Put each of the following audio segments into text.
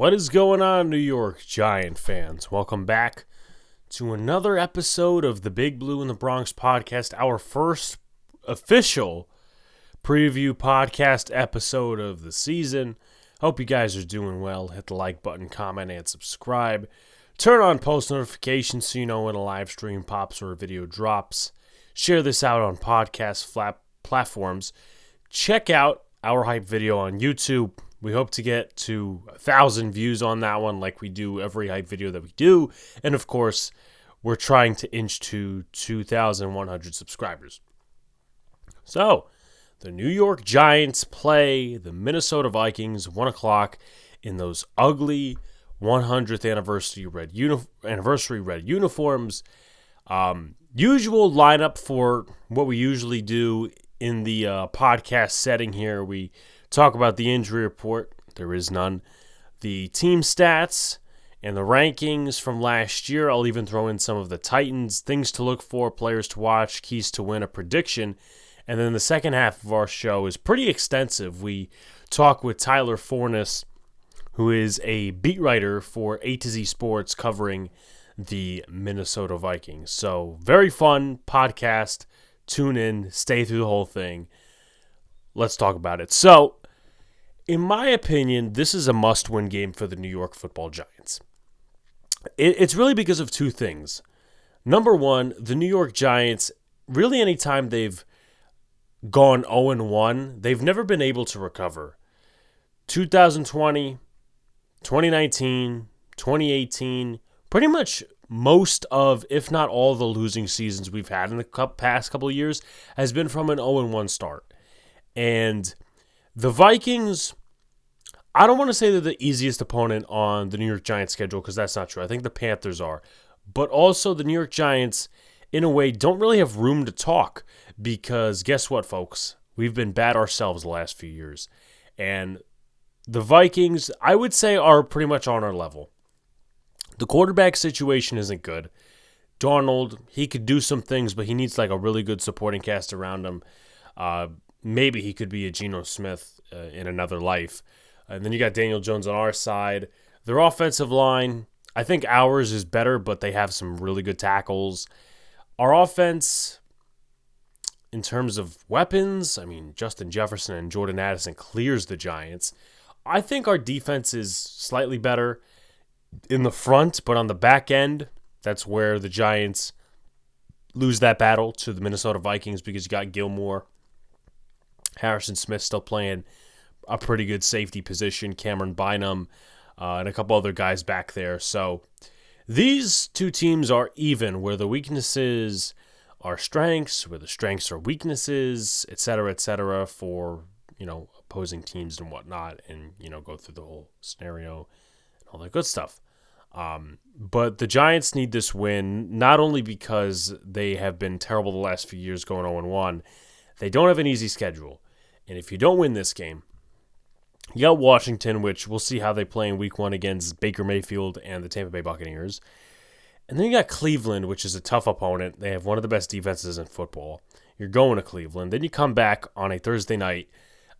What is going on, New York Giant fans? Welcome back to another episode of the Big Blue in the Bronx podcast, our first official preview podcast episode of the season. Hope you guys are doing well. Hit the like button, comment, and subscribe. Turn on post notifications so you know when a live stream pops or a video drops. Share this out on podcast platforms. Check out our hype video on YouTube. We hope to get to 1,000 views on that one like we do every hype video that we do. And of course, we're trying to inch to 2,100 subscribers. So, the New York Giants play the Minnesota Vikings 1 o'clock in those ugly 100th anniversary red uniforms. Usual lineup for what we usually do in the podcast setting here. We talk about the injury report. There is none. The team stats and the rankings from last year. I'll even throw in some of the Titans, things to look for, players to watch, keys to win, a prediction. And then the second half of our show is pretty extensive. We talk with Tyler Forness, who is a beat writer for A to Z Sports covering the Minnesota Vikings. So very fun podcast. Tune in, stay through the whole thing. Let's talk about it. So, in my opinion, this is a must-win game for the New York Football Giants. It's really because of two things. Number one, the New York Giants, really anytime they've gone 0-1, they've never been able to recover. 2020, 2019, 2018, pretty much most of, if not all, the losing seasons we've had in the past couple of years has been from an 0-1 start. And the Vikings, I don't want to say they're the easiest opponent on the New York Giants schedule because that's not true. I think the Panthers are. But also the New York Giants, in a way, don't really have room to talk because guess what, folks? We've been bad ourselves the last few years. And the Vikings, I would say, are pretty much on our level. The quarterback situation isn't good. Darnold, he could do some things, but he needs like a really good supporting cast around him. Maybe he could be a Geno Smith in another life. And then you got Daniel Jones on our side. Their offensive line, I think ours is better, but they have some really good tackles. Our offense, in terms of weapons, I mean, Justin Jefferson and Jordan Addison clears the Giants. I think our defense is slightly better in the front, but on the back end, that's where the Giants lose that battle to the Minnesota Vikings because you got Gilmore. Harrison Smith still playing a pretty good safety position. Cameron Bynum and a couple other guys back there. So these two teams are even, where the weaknesses are strengths, where the strengths are weaknesses, et cetera, for, opposing teams and whatnot, and, go through the whole scenario and all that good stuff. But the Giants need this win, not only because they have been terrible the last few years going 0-1, they don't have an easy schedule. And if you don't win this game, you got Washington, which we'll see how they play in week 1 against Baker Mayfield and the Tampa Bay Buccaneers. And then you got Cleveland, which is a tough opponent. They have one of the best defenses in football. You're going to Cleveland. Then you come back on a Thursday night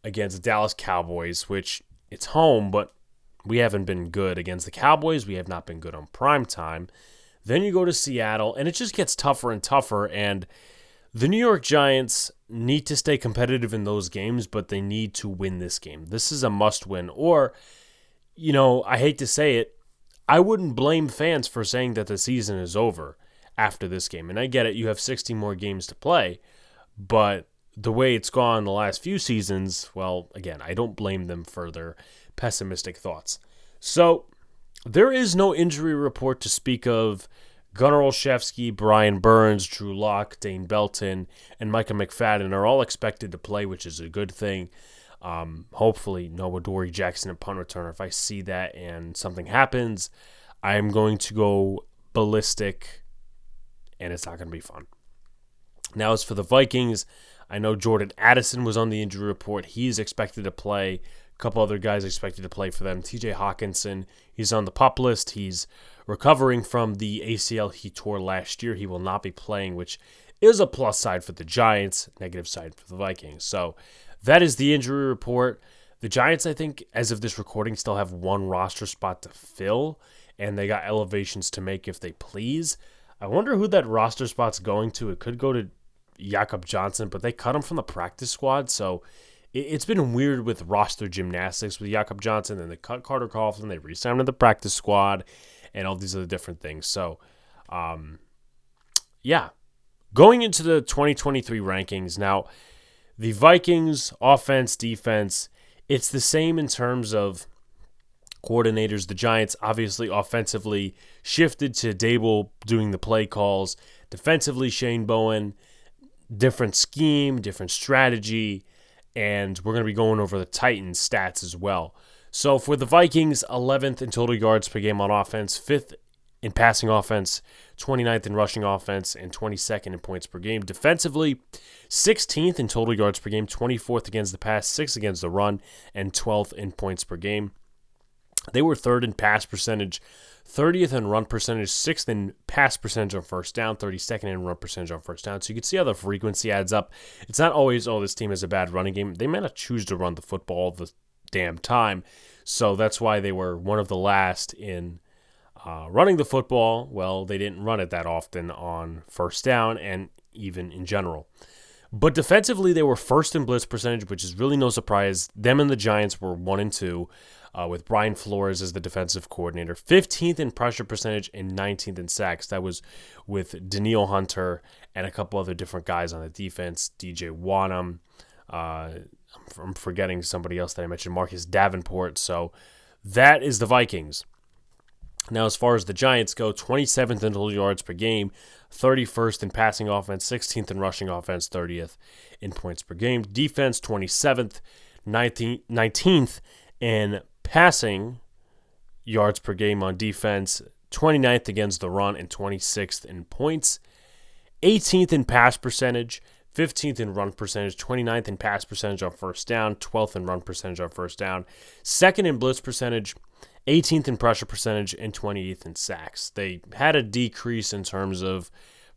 against the Dallas Cowboys, which it's home, but we haven't been good against the Cowboys. We have not been good on prime time. Then you go to Seattle, and it just gets tougher and tougher. And the New York Giants need to stay competitive in those games, but they need to win this game. This is a must-win. Or, I hate to say it, I wouldn't blame fans for saying that the season is over after this game. And I get it, you have 16 more games to play, but the way it's gone the last few seasons, well, again, I don't blame them for their pessimistic thoughts. So, there is no injury report to speak of. Gunnar Olszewski, Brian Burns, Drew Lock, Dane Belton, and Micah McFadden are all expected to play, which is a good thing. Hopefully, no Adoree Jackson at punt returner. If I see that and something happens, I'm going to go ballistic, and it's not going to be fun. Now, as for the Vikings, I know Jordan Addison was on the injury report. He's expected to play. A couple other guys expected to play for them. TJ Hawkinson, he's on the PUP list. He's recovering from the ACL he tore last year. He will not be playing, which is a plus side for the Giants, negative side for the Vikings. So that is the injury report. The Giants, I think, as of this recording, still have one roster spot to fill, and they got elevations to make if they please. I wonder who that roster spot's going to. It could go to Jakob Johnson, but they cut him from the practice squad, so it's been weird with roster gymnastics with Jakob Johnson. Then they cut Carter Coughlin, they re-signed him to the practice squad, and all these other different things. So, yeah. Going into the 2023 rankings, now, the Vikings, offense, defense, it's the same in terms of coordinators. The Giants, obviously, offensively shifted to Dable doing the play calls. Defensively, Shane Bowen, different scheme, different strategy, and we're going to be going over the Titans' stats as well. So for the Vikings, 11th in total yards per game on offense, 5th in passing offense, 29th in rushing offense, and 22nd in points per game. Defensively, 16th in total yards per game, 24th against the pass, 6th against the run, and 12th in points per game. They were 3rd in pass percentage, 30th in run percentage, 6th in pass percentage on first down, 32nd in run percentage on first down. So you can see how the frequency adds up. It's not always, this team has a bad running game. They may not choose to run the football all the damn time. So that's why they were one of the last in running the football. Well, they didn't run it that often on first down and even in general. But defensively, they were 1st in blitz percentage, which is really no surprise. Them and the Giants were 1 and 2. With Brian Flores as the defensive coordinator. 15th in pressure percentage and 19th in sacks. That was with Danielle Hunter and a couple other different guys on the defense. DJ Wanham. I'm forgetting somebody else that I mentioned. Marcus Davenport. So that is the Vikings. Now, as far as the Giants go, 27th in total yards per game, 31st in passing offense, 16th in rushing offense, 30th in points per game. Defense, 27th, 19th in passing yards per game on defense, 29th against the run, and 26th in points. 18th in pass percentage, 15th in run percentage, 29th in pass percentage on first down, 12th in run percentage on first down. 2nd in blitz percentage, 18th in pressure percentage, and 28th in sacks. They had a decrease in terms of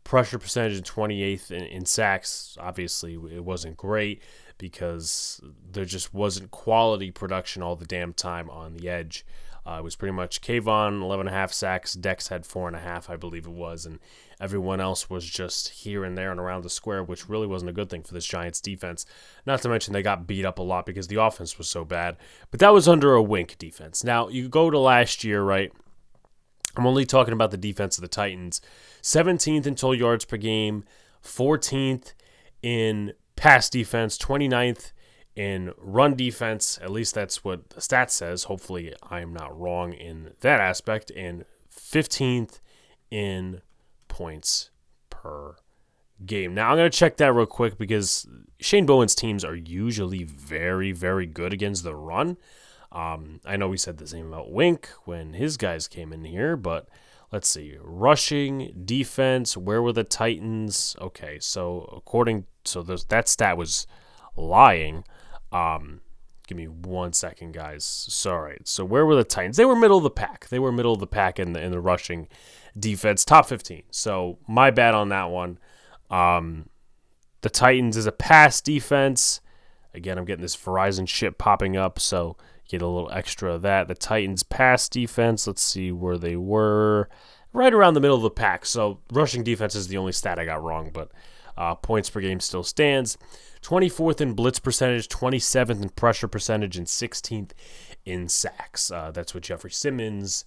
pressure percentage and 28th in sacks. Obviously, it wasn't great because there just wasn't quality production all the damn time on the edge. It was pretty much Kayvon, 11.5 sacks. Dex had 4.5, I believe it was. And everyone else was just here and there and around the square, which really wasn't a good thing for this Giants defense. Not to mention they got beat up a lot because the offense was so bad. But that was under a Wink defense. Now, you go to last year, right? I'm only talking about the defense of the Titans. 17th in total yards per game, 14th in pass defense, 29th in run defense. At least that's what the stat says. Hopefully I'm not wrong in that aspect. And 15th in points per game. Now I'm going to check that real quick because Shane Bowen's teams are usually very, very good against the run. I know we said the same about Wink when his guys came in here, but let's see. Rushing, defense, where were the Titans? Okay, so that stat was lying. Give me 1 second, guys. Sorry. So where were the Titans? They were middle of the pack. They were middle of the pack in the rushing defense, top 15. So my bad on that one. The Titans is a pass defense. Again, I'm getting this Verizon shit popping up, so get a little extra of that. The Titans pass defense, let's see where they were. Right around the middle of the pack. So rushing defense is the only stat I got wrong, but points per game still stands. 24th in blitz percentage, 27th in pressure percentage, and 16th in sacks. That's with Jeffrey Simmons,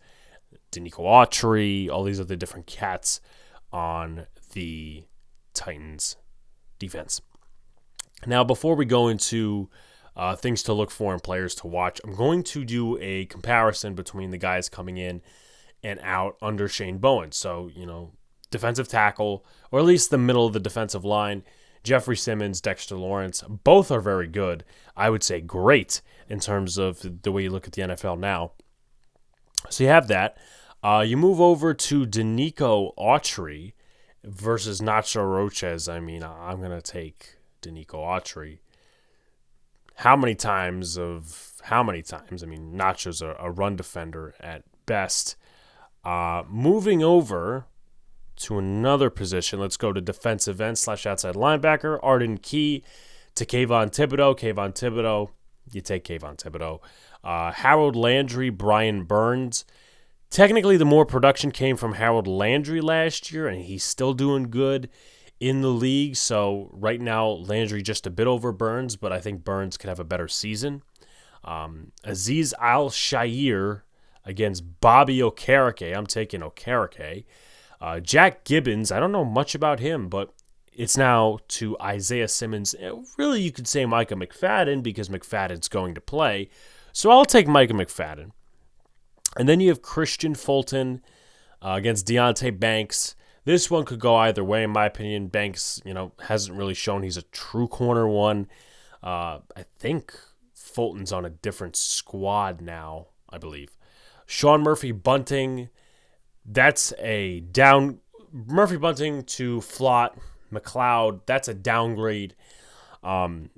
Danico Autry, all these other different cats on the Titans defense. Now, before we go into things to look for and players to watch, I'm going to do a comparison between the guys coming in and out under Shane Bowen. So, defensive tackle, or at least the middle of the defensive line, Jeffrey Simmons, Dexter Lawrence, both are very good. I would say great in terms of the way you look at the NFL now. So you have that. You move over to Danico Autry versus Nacho Roches. I mean, I'm going to take Danico Autry. How many times? I mean, Nacho's a run defender at best. Moving over to another position, let's go to defensive end / outside linebacker, Arden Key to Kayvon Thibodeau. Kayvon Thibodeau, you take Kayvon Thibodeau. Harold Landry, Brian Burns. Technically, the more production came from Harold Landry last year, and he's still doing good in the league. So right now, Landry just a bit over Burns, but I think Burns could have a better season. Aziz Al-Shaair against Bobby Okereke. I'm taking Okereke. Jack Gibbons, I don't know much about him, but it's now to Isaiah Simmons. Really, you could say Micah McFadden because McFadden's going to play. So I'll take Micah McFadden. And then you have Christian Fulton against Deonte Banks. This one could go either way, in my opinion. Banks, hasn't really shown he's a true corner one. I think Fulton's on a different squad now, I believe. Sean Murphy Bunting, that's a down. Murphy Bunting to Flott McLeod, that's a downgrade. And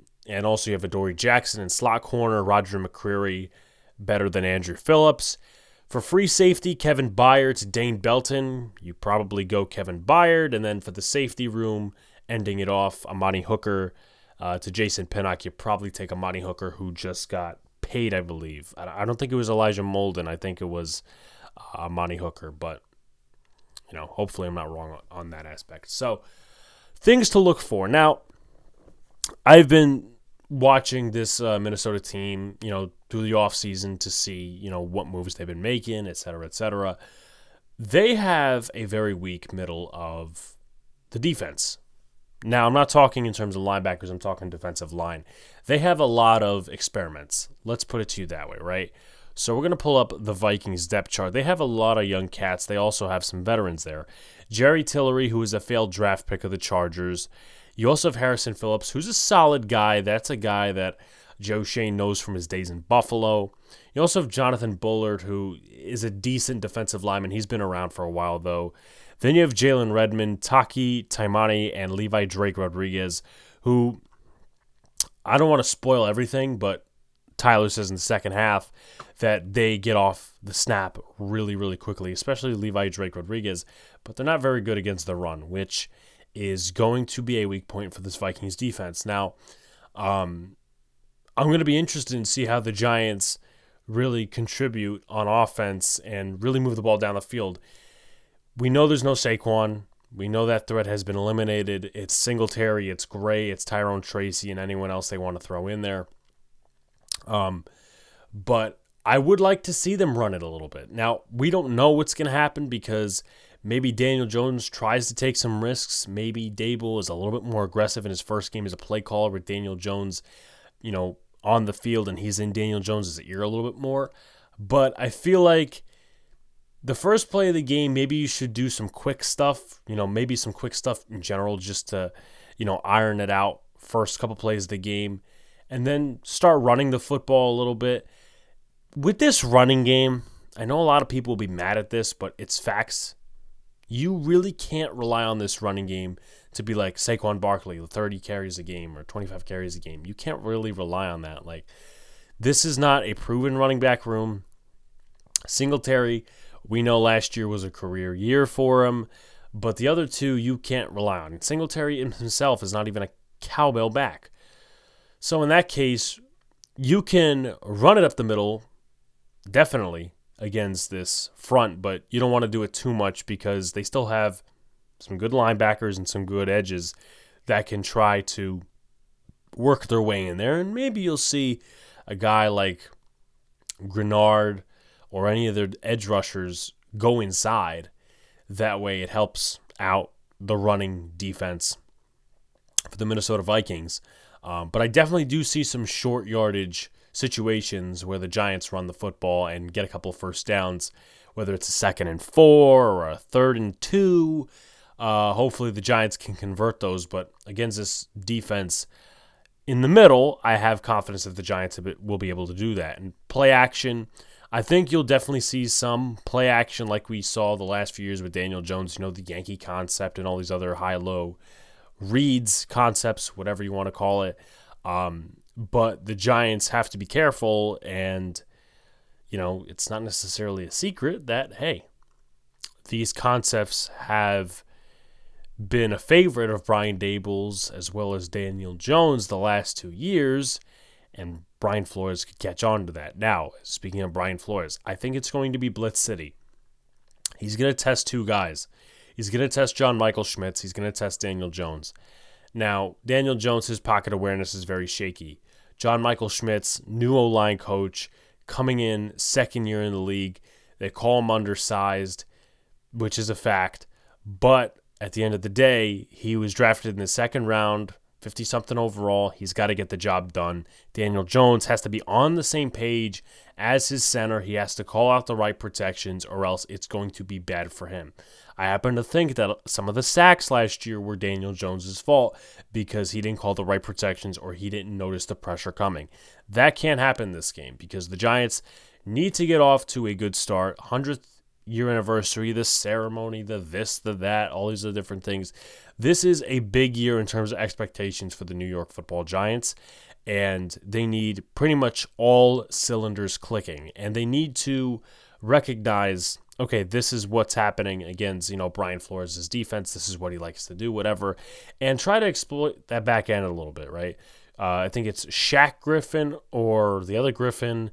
also you have Adoree Jackson in slot corner, Roger McCreary better than Andrew Phillips. For free safety, Kevin Byard to Dane Belton. You probably go Kevin Byard. And then for the safety room, ending it off, Amani Hooker to Jason Pinnock. You probably take Amani Hooker, who just got paid, I believe. I don't think it was Elijah Molden. I think it was Amani Hooker. But, hopefully I'm not wrong on that aspect. So, things to look for. Now, I've been watching this Minnesota team, through the offseason to see, what moves they've been making, et cetera, et cetera. They have a very weak middle of the defense. Now, I'm not talking in terms of linebackers. I'm talking defensive line. They have a lot of experiments. Let's put it to you that way, right? So we're going to pull up the Vikings depth chart. They have a lot of young cats. They also have some veterans there. Jerry Tillery, who is a failed draft pick of the Chargers. You also have Harrison Phillips, who's a solid guy. That's a guy that Joe Shane knows from his days in Buffalo. You also have Jonathan Bullard, who is a decent defensive lineman. He's been around for a while, though. Then you have Jalen Redmond, Taki Taimani, and Levi Drake Rodriguez, who I don't want to spoil everything, but Tyler says in the second half that they get off the snap really, really quickly, especially Levi Drake Rodriguez, but they're not very good against the run, which is going to be a weak point for this Vikings defense. Now, I'm going to be interested in see how the Giants really contribute on offense and really move the ball down the field. We know there's no Saquon. We know that threat has been eliminated. It's Singletary, it's Gray, it's Tyrone Tracy, and anyone else they want to throw in there. But I would like to see them run it a little bit. Now, we don't know what's going to happen because maybe Daniel Jones tries to take some risks. Maybe Dable is a little bit more aggressive in his first game as a play caller with Daniel Jones, on the field, and he's in Daniel Jones' ear a little bit more. But I feel like the first play of the game, maybe you should do some quick stuff, maybe some quick stuff in general just to, iron it out first couple plays of the game, and then start running the football a little bit. With this running game, I know a lot of people will be mad at this, but it's facts. You really can't rely on this running game to be like Saquon Barkley, 30 carries a game or 25 carries a game. You can't really rely on that. This is not a proven running back room. Singletary, we know last year was a career year for him, but the other two you can't rely on. Singletary himself is not even a cowbell back. So in that case, you can run it up the middle, definitely, against this front, but you don't want to do it too much because they still have some good linebackers and some good edges that can try to work their way in there. And maybe you'll see a guy like Grenard or any of their edge rushers go inside. That way it helps out the running defense for the Minnesota Vikings. But I definitely do see some short yardage situations where the Giants run the football and get a couple of first downs, whether it's a 2nd and 4 or a 3rd and 2. Hopefully the Giants can convert those, but against this defense in the middle, I have confidence that the Giants will be able to do that. And play action, I think you'll definitely see some play action like we saw the last few years with Daniel Jones, the Yankee concept and all these other high-low reads, concepts, whatever you want to call it. But the Giants have to be careful, and, it's not necessarily a secret that, hey, these concepts have been a favorite of Brian Dable's as well as Daniel Jones the last 2 years, and Brian Flores could catch on to that. Now, speaking of Brian Flores, I think it's going to be Blitz City. He's going to test two guys. He's going to test John Michael Schmitz. He's going to test Daniel Jones. Now, Daniel Jones, his pocket awareness is very shaky. John Michael Schmitz, new O-line coach, coming in second year in the league. They call him undersized, which is a fact. But at the end of the day, he was drafted in the second round, 50-something overall. He's got to get the job done. Daniel Jones has to be on the same page as his center. He has to call out the right protections, or else it's going to be bad for him. I happen to think that some of the sacks last year were Daniel Jones' fault because he didn't call the right protections or he didn't notice the pressure coming. That can't happen this game because the Giants need to get off to a good start. 100th year anniversary, the ceremony, the this, the that, all these other different things. This is a big year in terms of expectations for the New York Football Giants, and they need pretty much all cylinders clicking, and they need to recognize, okay, this is what's happening against, Brian Flores' defense. This is what he likes to do, whatever, and try to exploit that back end a little bit, right? I think it's Shaq Griffin or the other Griffin.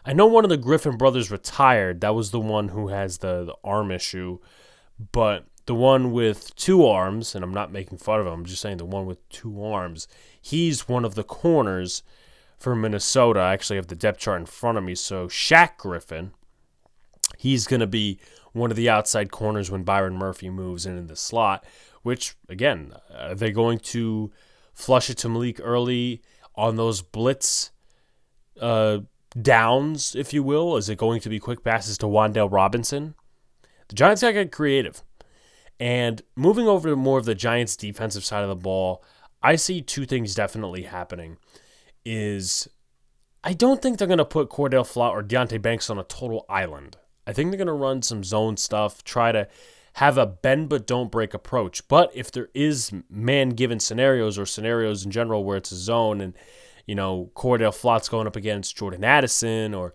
I know one of the Griffin brothers retired. That was the one who has the arm issue. But the one with two arms, and I'm not making fun of him, I'm just saying the one with two arms, he's one of the corners for Minnesota. I actually have the depth chart in front of me. So Shaq Griffin, he's going to be one of the outside corners when Byron Murphy moves in the slot, which, again, are they going to flush it to Malik early on those blitz downs, if you will? Is it going to be quick passes to Wan'Dale Robinson? The Giants got to get creative. And moving over to more of the Giants' defensive side of the ball, I see two things definitely happening. I don't think they're going to put Cordell Flott or Deonte Banks on a total island. I think they're going to run some zone stuff, try to have a bend but don't break approach. But if there is man-given scenarios or scenarios in general where it's a zone and Cordell Flott's going up against Jordan Addison or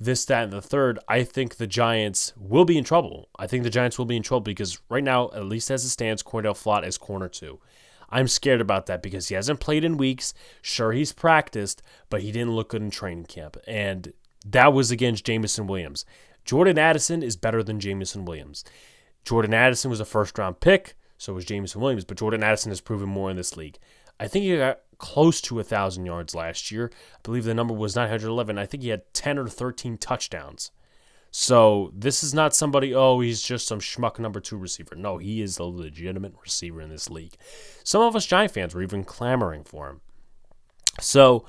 this, that, and the third, I think the Giants will be in trouble. I think the Giants will be in trouble because right now, at least as it stands, Cordell Flott is corner 2. I'm scared about that because he hasn't played in weeks. Sure, he's practiced, but he didn't look good in training camp. And that was against Jamison Williams. Jordan Addison is better than Jamison Williams. Jordan Addison was a first-round pick, so was Jamison Williams, but Jordan Addison has proven more in this league. I think he got close to 1,000 yards last year. I believe the number was 911. I think he had 10 or 13 touchdowns. So this is not somebody, he's just some schmuck number 2 receiver. No, he is a legitimate receiver in this league. Some of us Giant fans were even clamoring for him. So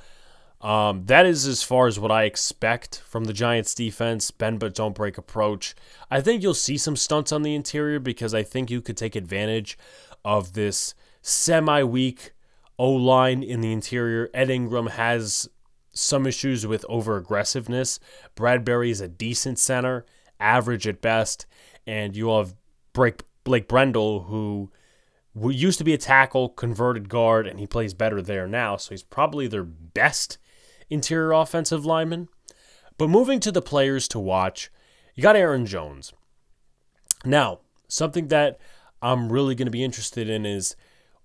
that is as far as what I expect from the Giants defense. Bend but don't break approach. I think you'll see some stunts on the interior because I think you could take advantage of this semi-weak O-line in the interior. Ed Ingram has some issues with over-aggressiveness. Bradbury is a decent center, average at best. And you have Blake Brendel, who used to be a tackle, converted guard, and he plays better there now. So he's probably their best interior offensive lineman. But moving to the players to watch, you got Aaron Jones. Now, something that I'm really going to be interested in is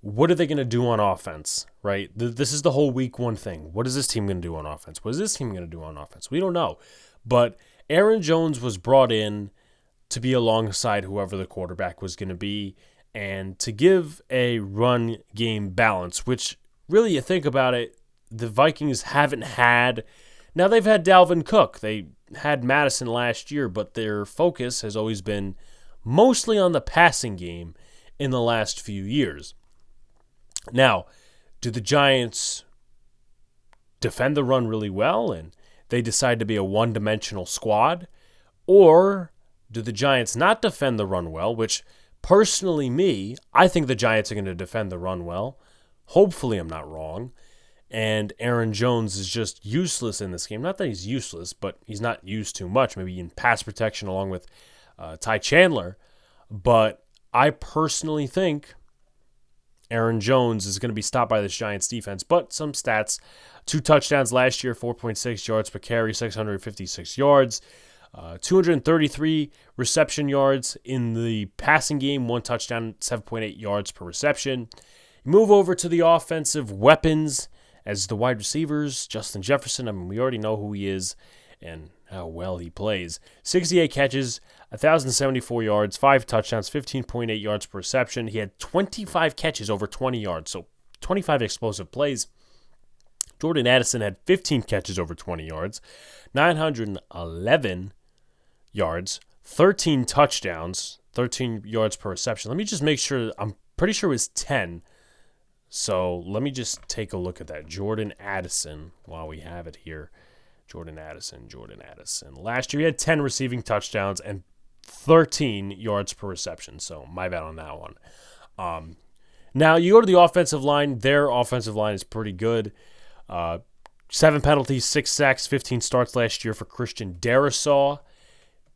what are they going to do on offense, right? This is the whole week one thing. What is this team going to do on offense? What is this team going to do on offense? We don't know. But Aaron Jones was brought in to be alongside whoever the quarterback was going to be and to give a run game balance, which really, you think about it, the Vikings haven't had. Now, they've had Dalvin Cook. They had Madison last year, but their focus has always been mostly on the passing game in the last few years. Now, do the Giants defend the run really well and they decide to be a one-dimensional squad? Or do the Giants not defend the run well, which personally I think the Giants are going to defend the run well. Hopefully I'm not wrong. And Aaron Jones is just useless in this game. Not that he's useless, but he's not used too much, maybe in pass protection along with Ty Chandler. But I personally think Aaron Jones is going to be stopped by this Giants defense. But some stats, 2 touchdowns last year, 4.6 yards per carry, 656 yards, 233 reception yards in the passing game, 1 touchdown, 7.8 yards per reception. You move over to the offensive weapons As the wide receivers, Justin Jefferson, I mean, we already know who he is and how well he plays. 68 catches, 1,074 yards, 5 touchdowns, 15.8 yards per reception. He had 25 catches over 20 yards, so 25 explosive plays. Jordan Addison had 15 catches over 20 yards, 911 yards, 13 touchdowns, 13 yards per reception. Let me just make sure. I'm pretty sure it was 10. So let me just take a look at that. Jordan Addison, while we have it here. Jordan Addison. Last year he had 10 receiving touchdowns and 13 yards per reception. So my bad on that one. Now you go to the offensive line. Their offensive line is pretty good. 7 penalties, 6 sacks, 15 starts last year for Christian Darrisaw.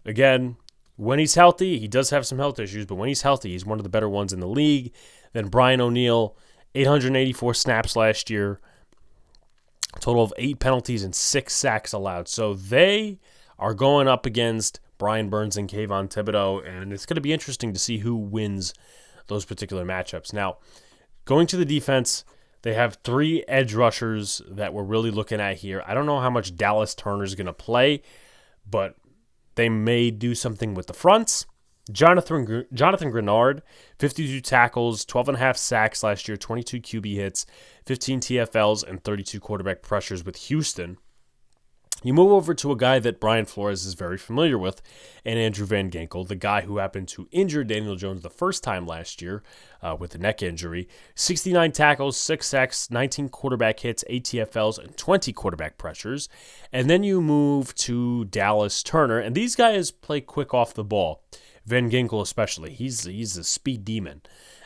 Again, when he's healthy, he does have some health issues, but when he's healthy, he's one of the better ones in the league. Then Brian O'Neill, 884 snaps last year, a total of 8 penalties and 6 sacks allowed. So they are going up against Brian Burns and Kayvon Thibodeau, and it's going to be interesting to see who wins those particular matchups. Now, going to the defense, they have 3 edge rushers that we're really looking at here. I don't know how much Dallas Turner is going to play, but they may do something with the fronts. Jonathan Grenard, 52 tackles, 12.5 sacks last year, 22 QB hits, 15 TFLs, and 32 quarterback pressures with Houston. You move over to a guy that Brian Flores is very familiar with, and Andrew Van Ginkel, the guy who happened to injure Daniel Jones the first time last year with a neck injury. 69 tackles, 6 sacks, 19 quarterback hits, 8 TFLs, and 20 quarterback pressures. And then you move to Dallas Turner, and these guys play quick off the ball. Van Ginkel especially. He's a speed demon.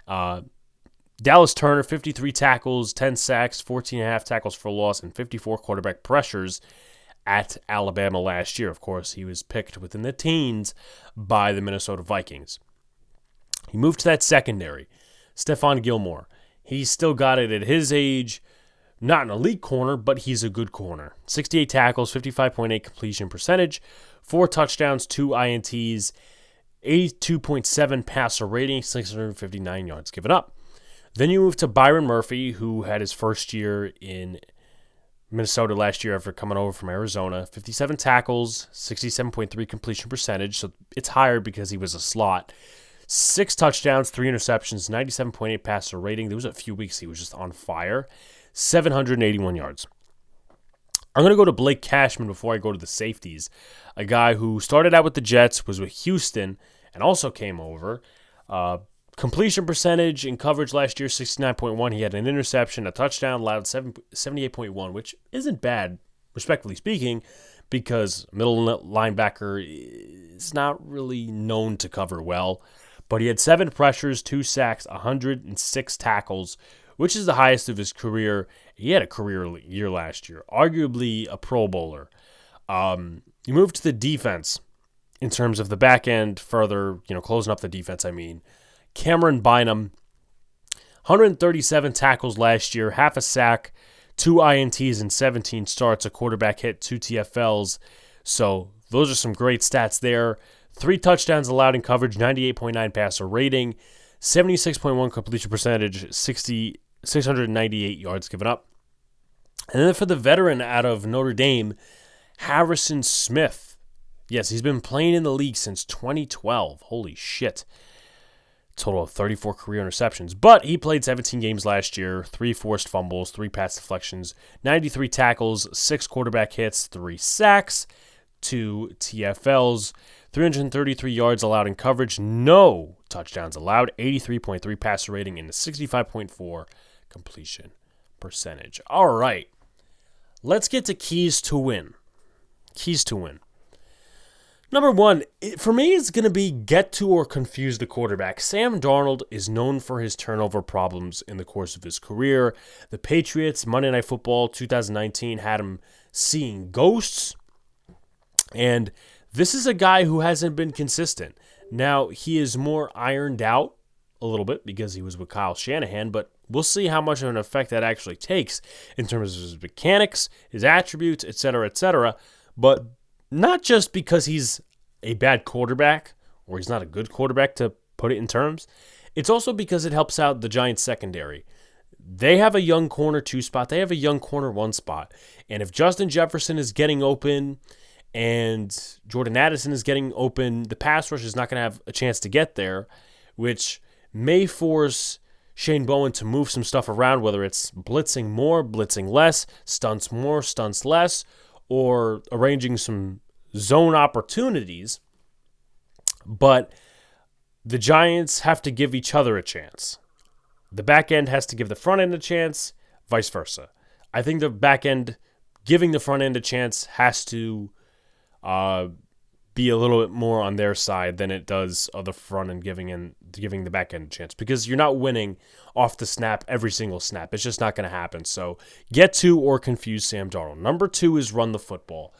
Dallas Turner, 53 tackles, 10 sacks, 14.5 tackles for loss, and 54 quarterback pressures at Alabama last year. Of course, he was picked within the teens by the Minnesota Vikings. He moved to that secondary. Stephon Gilmore. He's still got it at his age. Not an elite corner, but he's a good corner. 68 tackles, 55.8 completion percentage, 4 touchdowns, 2 INTs, 82.7 passer rating, 659 yards given up. Then you move to Byron Murphy, who had his first year in Minnesota last year after coming over from Arizona. 57 tackles, 67.3 completion percentage, so it's higher because he was a slot. 6 touchdowns, 3 interceptions, 97.8 passer rating. There was a few weeks he was just on fire. 781 yards. I'm going to go to Blake Cashman before I go to the safeties. A guy who started out with the Jets, was with Houston, and also came over. Completion percentage in coverage last year, 69.1. He had an interception, a touchdown, allowed 78.1, which isn't bad, respectfully speaking, because middle linebacker is not really known to cover well. But he had 7 pressures, 2 sacks, 106 tackles, which is the highest of his career. He had a career year last year, arguably a Pro Bowler. You move to the defense in terms of the back end further, closing up the defense, I mean. Cameron Bynum, 137 tackles last year, half a sack, 2 INTs and 17 starts, a quarterback hit, 2 TFLs. So those are some great stats there. 3 touchdowns allowed in coverage, 98.9 passer rating, 76.1 completion percentage, 698 yards given up. And then for the veteran out of Notre Dame, Harrison Smith. Yes, he's been playing in the league since 2012. Holy shit. Total of 34 career interceptions. But he played 17 games last year, 3 forced fumbles, 3 pass deflections, 93 tackles, 6 quarterback hits, 3 sacks, 2 TFLs, 333 yards allowed in coverage, no touchdowns allowed, 83.3 passer rating, and a 65.4 completion percentage. All right, let's get to keys to win. Keys to win. Number 1, for me, it's going to be get to or confuse the quarterback. Sam Darnold is known for his turnover problems in the course of his career. The Patriots, Monday Night Football 2019, had him seeing ghosts. And this is a guy who hasn't been consistent. Now, he is more ironed out a little bit because he was with Kyle Shanahan, but we'll see how much of an effect that actually takes in terms of his mechanics, his attributes, etc., etc. But not just because he's a bad quarterback or he's not a good quarterback, to put it in terms. It's also because it helps out the Giants secondary. they have a young corner 2 spot. They have a young corner 1 spot. And if Justin Jefferson is getting open and Jordan Addison is getting open, the pass rush is not going to have a chance to get there, which may force Shane Bowen to move some stuff around, whether it's blitzing more, blitzing less, stunts more, stunts less, or arranging some zone opportunities. But the Giants have to give each other a chance. The back end has to give the front end a chance, vice versa. I think the back end giving the front end a chance has to be a little bit more on their side than it does of the front end giving the back end a chance, because you're not winning off the snap every single snap. It's just not going to happen. So get to or confuse Sam Darnold. Number 2 is run the football.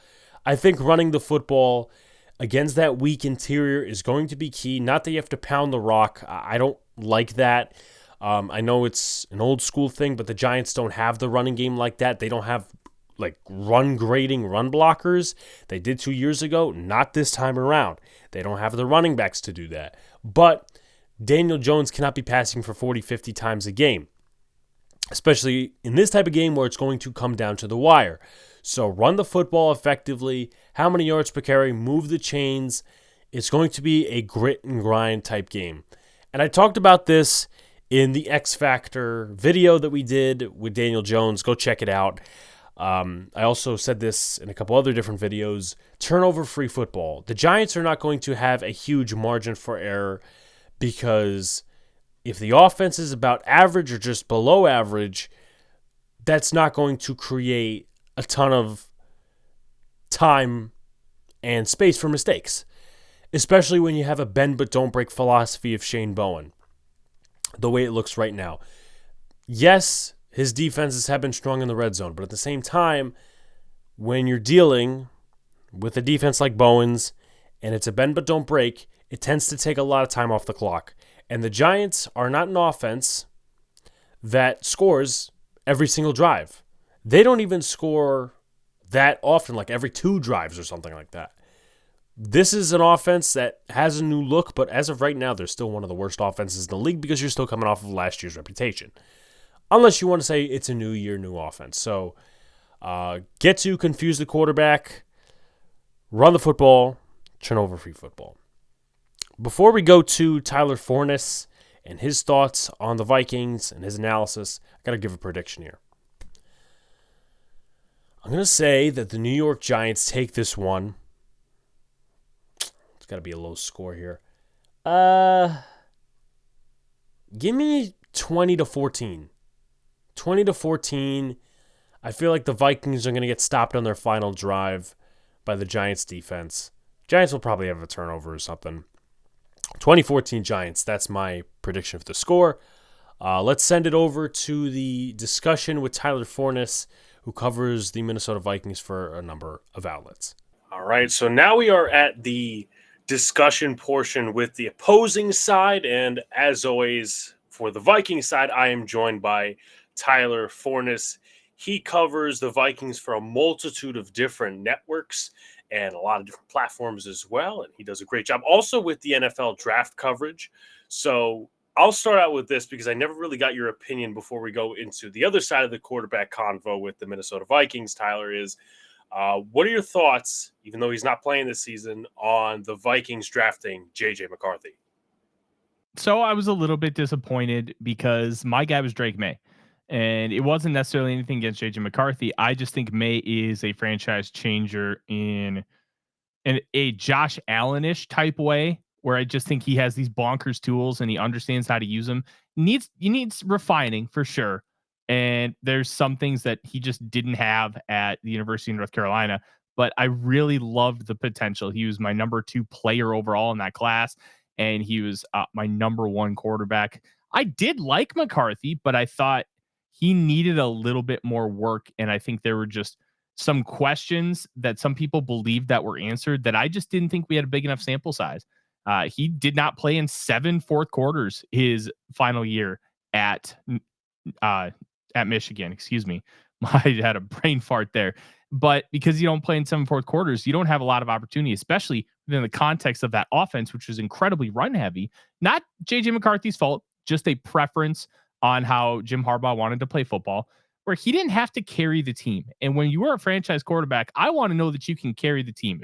I think running the football against that weak interior is going to be key. Not that you have to pound the rock. I don't like that. I know it's an old school thing, but the Giants don't have the running game like that. They don't have like run grading run blockers. They did 2 years ago, not this time around. They don't have the running backs to do that. But Daniel Jones cannot be passing for 40, 50 times a game, especially in this type of game where it's going to come down to the wire. So run the football effectively. How many yards per carry? Move the chains. It's going to be a grit and grind type game. And I talked about this in the X Factor video that we did with Daniel Jones. Go check it out. I also said this in a couple other different videos. Turnover-free football. The Giants are not going to have a huge margin for error, because if the offense is about average or just below average, that's not going to create a ton of time and space for mistakes, especially when you have a bend but don't break philosophy of Shane Bowen, the way it looks right now. Yes, his defenses have been strong in the red zone, but at the same time, when you're dealing with a defense like Bowen's and it's a bend but don't break, it tends to take a lot of time off the clock. And the Giants are not an offense that scores every single drive. They don't even score that often, like every 2 drives or something like that. This is an offense that has a new look, but as of right now, they're still one of the worst offenses in the league, because you're still coming off of last year's reputation. Unless you want to say it's a new year, new offense. So get to confuse the quarterback, run the football, turnover-free football. Before we go to Tyler Forness and his thoughts on the Vikings and his analysis, I got to give a prediction here. I'm going to say that the New York Giants take this one. It's got to be a low score here. Give me 20-14. 20-14. I feel like the Vikings are going to get stopped on their final drive by the Giants defense. Giants will probably have a turnover or something. 2014 Giants. That's my prediction for the score. Let's send it over to the discussion with Tyler Forness, who covers the Minnesota Vikings for a number of outlets. All right, so now we are at the discussion portion with the opposing side, and as always, for the Viking side, I am joined by Tyler Forness. He covers the Vikings for a multitude of different networks and a lot of different platforms as well, and he does a great job also with the NFL draft coverage. So I'll start out with this because I never really got your opinion before we go into the other side of the quarterback convo with the Minnesota Vikings. Tyler, is what are your thoughts, even though he's not playing this season, on the Vikings drafting J.J. McCarthy? So I was a little bit disappointed because my guy was Drake May. And it wasn't necessarily anything against J.J. McCarthy. I just think May is a franchise changer in a Josh Allen-ish type way, where I just think he has these bonkers tools and he understands how to use them. He needs refining for sure. And there's some things that he just didn't have at the University of North Carolina, but I really loved the potential. He was my number 2 player overall in that class, and he was my number 1 quarterback. I did like McCarthy, but I thought he needed a little bit more work. And I think there were just some questions that some people believed that were answered that I just didn't think we had a big enough sample size. He did not play in 7 fourth quarters his final year at Michigan. Excuse me. I had a brain fart there. But because you don't play in 7 fourth quarters, you don't have a lot of opportunity, especially within the context of that offense, which was incredibly run heavy. Not JJ McCarthy's fault, just a preference on how Jim Harbaugh wanted to play football, where he didn't have to carry the team. And when you are a franchise quarterback, I want to know that you can carry the team.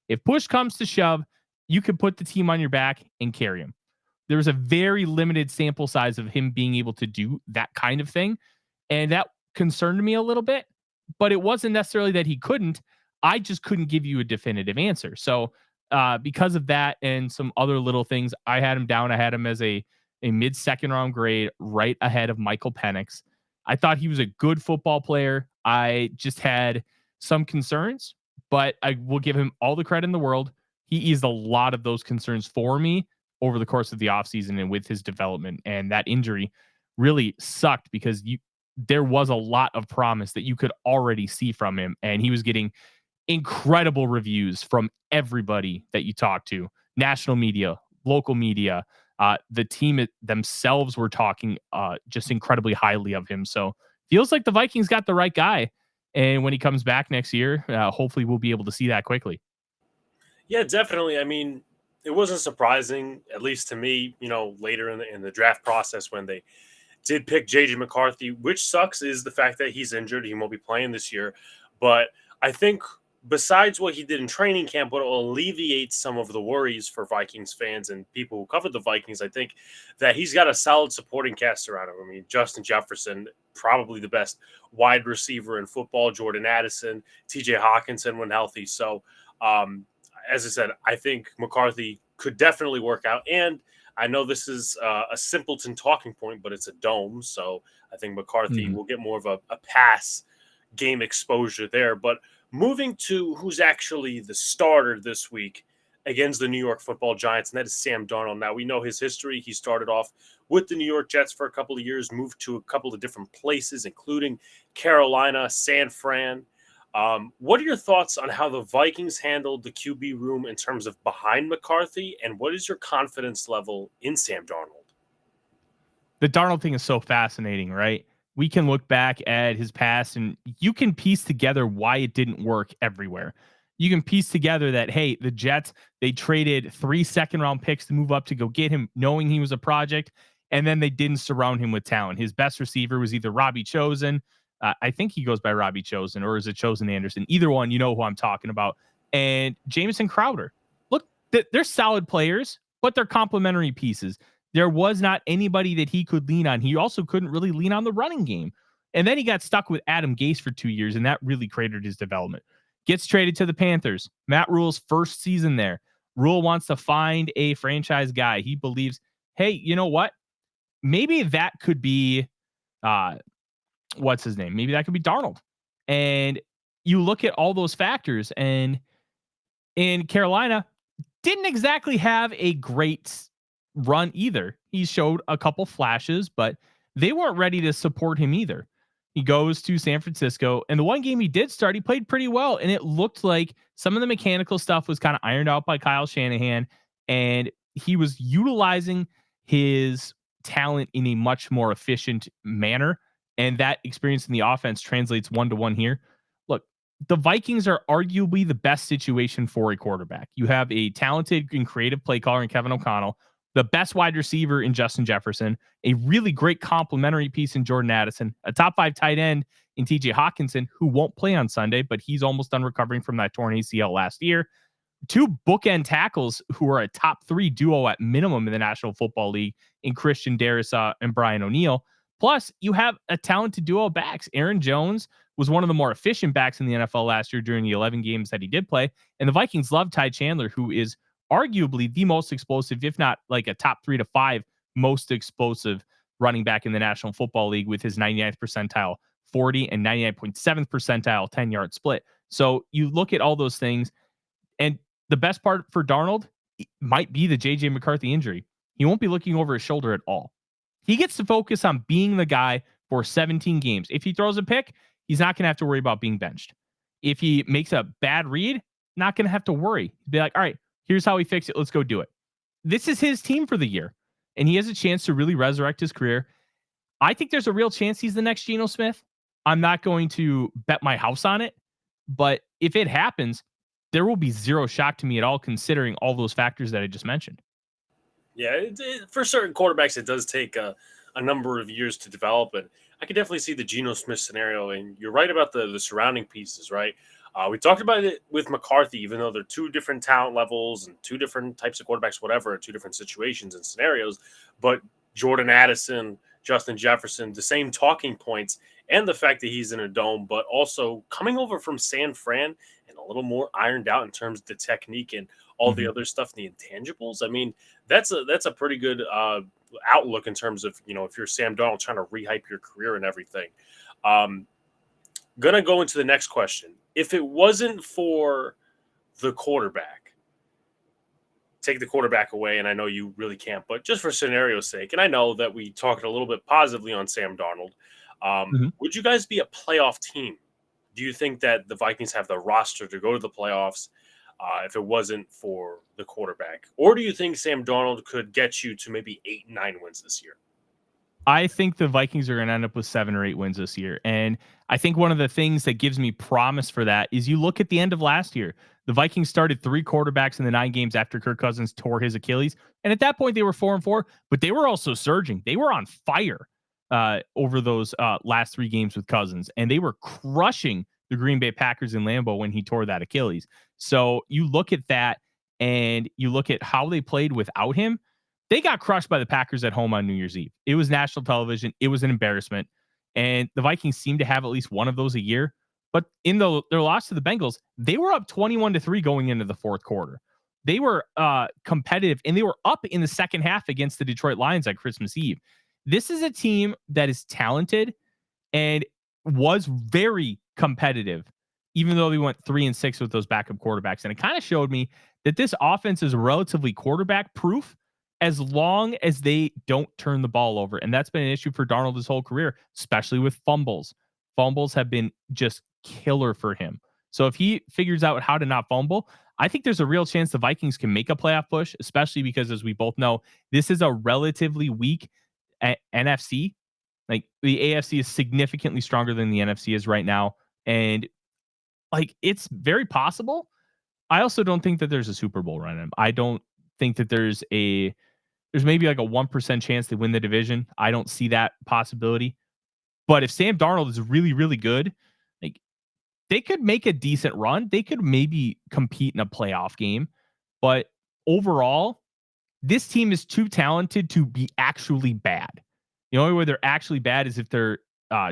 If push comes to shove, you can put the team on your back and carry them. There was a very limited sample size of him being able to do that kind of thing. And that concerned me a little bit, but it wasn't necessarily that he couldn't. I just couldn't give you a definitive answer. So, because of that and some other little things, I had him down. I had him as a mid second round grade, right ahead of Michael Penix. I thought he was a good football player. I just had some concerns, but I will give him all the credit in the world. He eased a lot of those concerns for me over the course of the offseason and with his development. And that injury really sucked because there was a lot of promise that you could already see from him. And he was getting incredible reviews from everybody that you talk to, national media, local media. The team themselves were talking just incredibly highly of him. So feels like the Vikings got the right guy. And when he comes back next year, hopefully we'll be able to see that quickly. Yeah, definitely. I mean, it wasn't surprising, at least to me, later in the draft process when they did pick JJ McCarthy. Which sucks is the fact that he's injured. He won't be playing this year. But I think besides what he did in training camp, what will alleviate some of the worries for Vikings fans and people who covered the Vikings, I think that he's got a solid supporting cast around him. I mean, Justin Jefferson, probably the best wide receiver in football, Jordan Addison, TJ Hawkinson when healthy. So, as I said, I think McCarthy could definitely work out. And I know this is a simpleton talking point, but it's a dome. So I think McCarthy will get more of a pass game exposure there. But moving to who's actually the starter this week against the New York Football Giants, and that is Sam Darnold. Now, we know his history. He started off with the New York Jets for a couple of years, moved to a couple of different places, including Carolina, San Fran. What are your thoughts on how the Vikings handled the QB room in terms of behind McCarthy, and what is your confidence level in Sam Darnold? The Darnold thing is so fascinating, right? We can look back at his past and you can piece together why it didn't work everywhere. You can piece together that, hey, the Jets, they traded 3 second round picks to move up to go get him, knowing he was a project. And then they didn't surround him with talent. His best receiver was either Robbie Chosen. I think he goes by Robbie Chosen, or is it Chosen Anderson? Either one, you know who I'm talking about. And Jamison Crowder. Look, they're solid players, but they're complementary pieces. There was not anybody that he could lean on. He also couldn't really lean on the running game. And then he got stuck with Adam Gase for 2 years, and that really cratered his development. Gets traded to the Panthers. Matt Rule's first season there. Rule wants to find a franchise guy. He believes, hey, you know what? Maybe that could be, what's his name? Maybe that could be Darnold. And you look at all those factors, and in Carolina, didn't exactly have a great run either. He showed a couple flashes, but they weren't ready to support him either. He goes to San Francisco, and the one game he did start, he played pretty well, and it looked like some of the mechanical stuff was kind of ironed out by Kyle Shanahan, and he was utilizing his talent in a much more efficient manner, and that experience in the offense translates 1-to-1 here. Look, the Vikings are arguably the best situation for a quarterback. You have a talented and creative play caller in Kevin O'Connell, the best wide receiver in Justin Jefferson, a really great complementary piece in Jordan Addison, a top 5 tight end in TJ Hawkinson, who won't play on Sunday, but he's almost done recovering from that torn ACL last year. 2 bookend tackles who are a top 3 duo at minimum in the National Football League in Christian Darrisaw and Brian O'Neill. Plus, you have a talented duo of backs. Aaron Jones was one of the more efficient backs in the NFL last year during the 11 games that he did play. And the Vikings love Ty Chandler, who is arguably the most explosive, if not like a top 3 to 5 most explosive running back in the National Football League with his 99th percentile 40 and 99.7th percentile 10-yard split. So you look at all those things, and the best part for Darnold might be the JJ McCarthy injury. He won't be looking over his shoulder at all. He gets to focus on being the guy for 17 games. If he throws a pick, he's not going to have to worry about being benched. If he makes a bad read, not going to have to worry. Be like, all right, here's how we fix it. Let's go do it. This is his team for the year, and he has a chance to really resurrect his career. I think there's a real chance he's the next Geno Smith. I'm not going to bet my house on it, but if it happens, there will be zero shock to me at all, considering all those factors that I just mentioned. Yeah, for certain quarterbacks, it does take a a number of years to develop. And I could definitely see the Geno Smith scenario. And you're right about the surrounding pieces, right? We talked about it with McCarthy, even though they're two different talent levels and two different types of quarterbacks, whatever, two different situations and scenarios. But Jordan Addison, Justin Jefferson, the same talking points, and the fact that he's in a dome, but also coming over from San Fran and a little more ironed out in terms of the technique and all the Mhm. other stuff, the intangibles. I mean, that's a pretty good outlook in terms of if you're Sam Darnold trying to rehype your career and everything. Um, gonna go into the next question. If it wasn't for the quarterback, take the quarterback away, and I know you really can't, but just for scenario's sake, and I know that we talked a little bit positively on Sam Darnold. Mhm. Would you guys be a playoff team? Do you think that the Vikings have the roster to go to the playoffs if it wasn't for the quarterback? Or do you think Sam Darnold could get you to maybe 8, 9 wins this year? I think the Vikings are going to end up with 7 or 8 wins this year. And I think one of the things that gives me promise for that is you look at the end of last year. The Vikings started 3 quarterbacks in the 9 games after Kirk Cousins tore his Achilles. And at that point, they were 4-4, but they were also surging. They were on fire over those last 3 games with Cousins. And they were crushing the Green Bay Packers in Lambeau when he tore that Achilles. So you look at that and you look at how they played without him. They got crushed by the Packers at home on New Year's Eve. It was national television. It was an embarrassment. And the Vikings seem to have at least one of those a year. But in their loss to the Bengals, they were up 21-3 going into the fourth quarter. They were competitive and they were up in the second half against the Detroit Lions on Christmas Eve. This is a team that is talented and was very competitive, even though they went 3-6 with those backup quarterbacks. And it kind of showed me that this offense is relatively quarterback proof as long as they don't turn the ball over. And that's been an issue for Darnold his whole career, especially with fumbles. Fumbles have been just killer for him. So if he figures out how to not fumble, I think there's a real chance the Vikings can make a playoff push, especially because, as we both know, this is a relatively weak NFC. Like the AFC is significantly stronger than the NFC is right now. And like it's very possible. I also don't think that there's a Super Bowl run in them. I don't think that there's maybe like a 1% chance they win the division. I don't see that possibility. But if Sam Darnold is really, really good, like they could make a decent run. They could maybe compete in a playoff game. But overall, this team is too talented to be actually bad. The only way they're actually bad is if their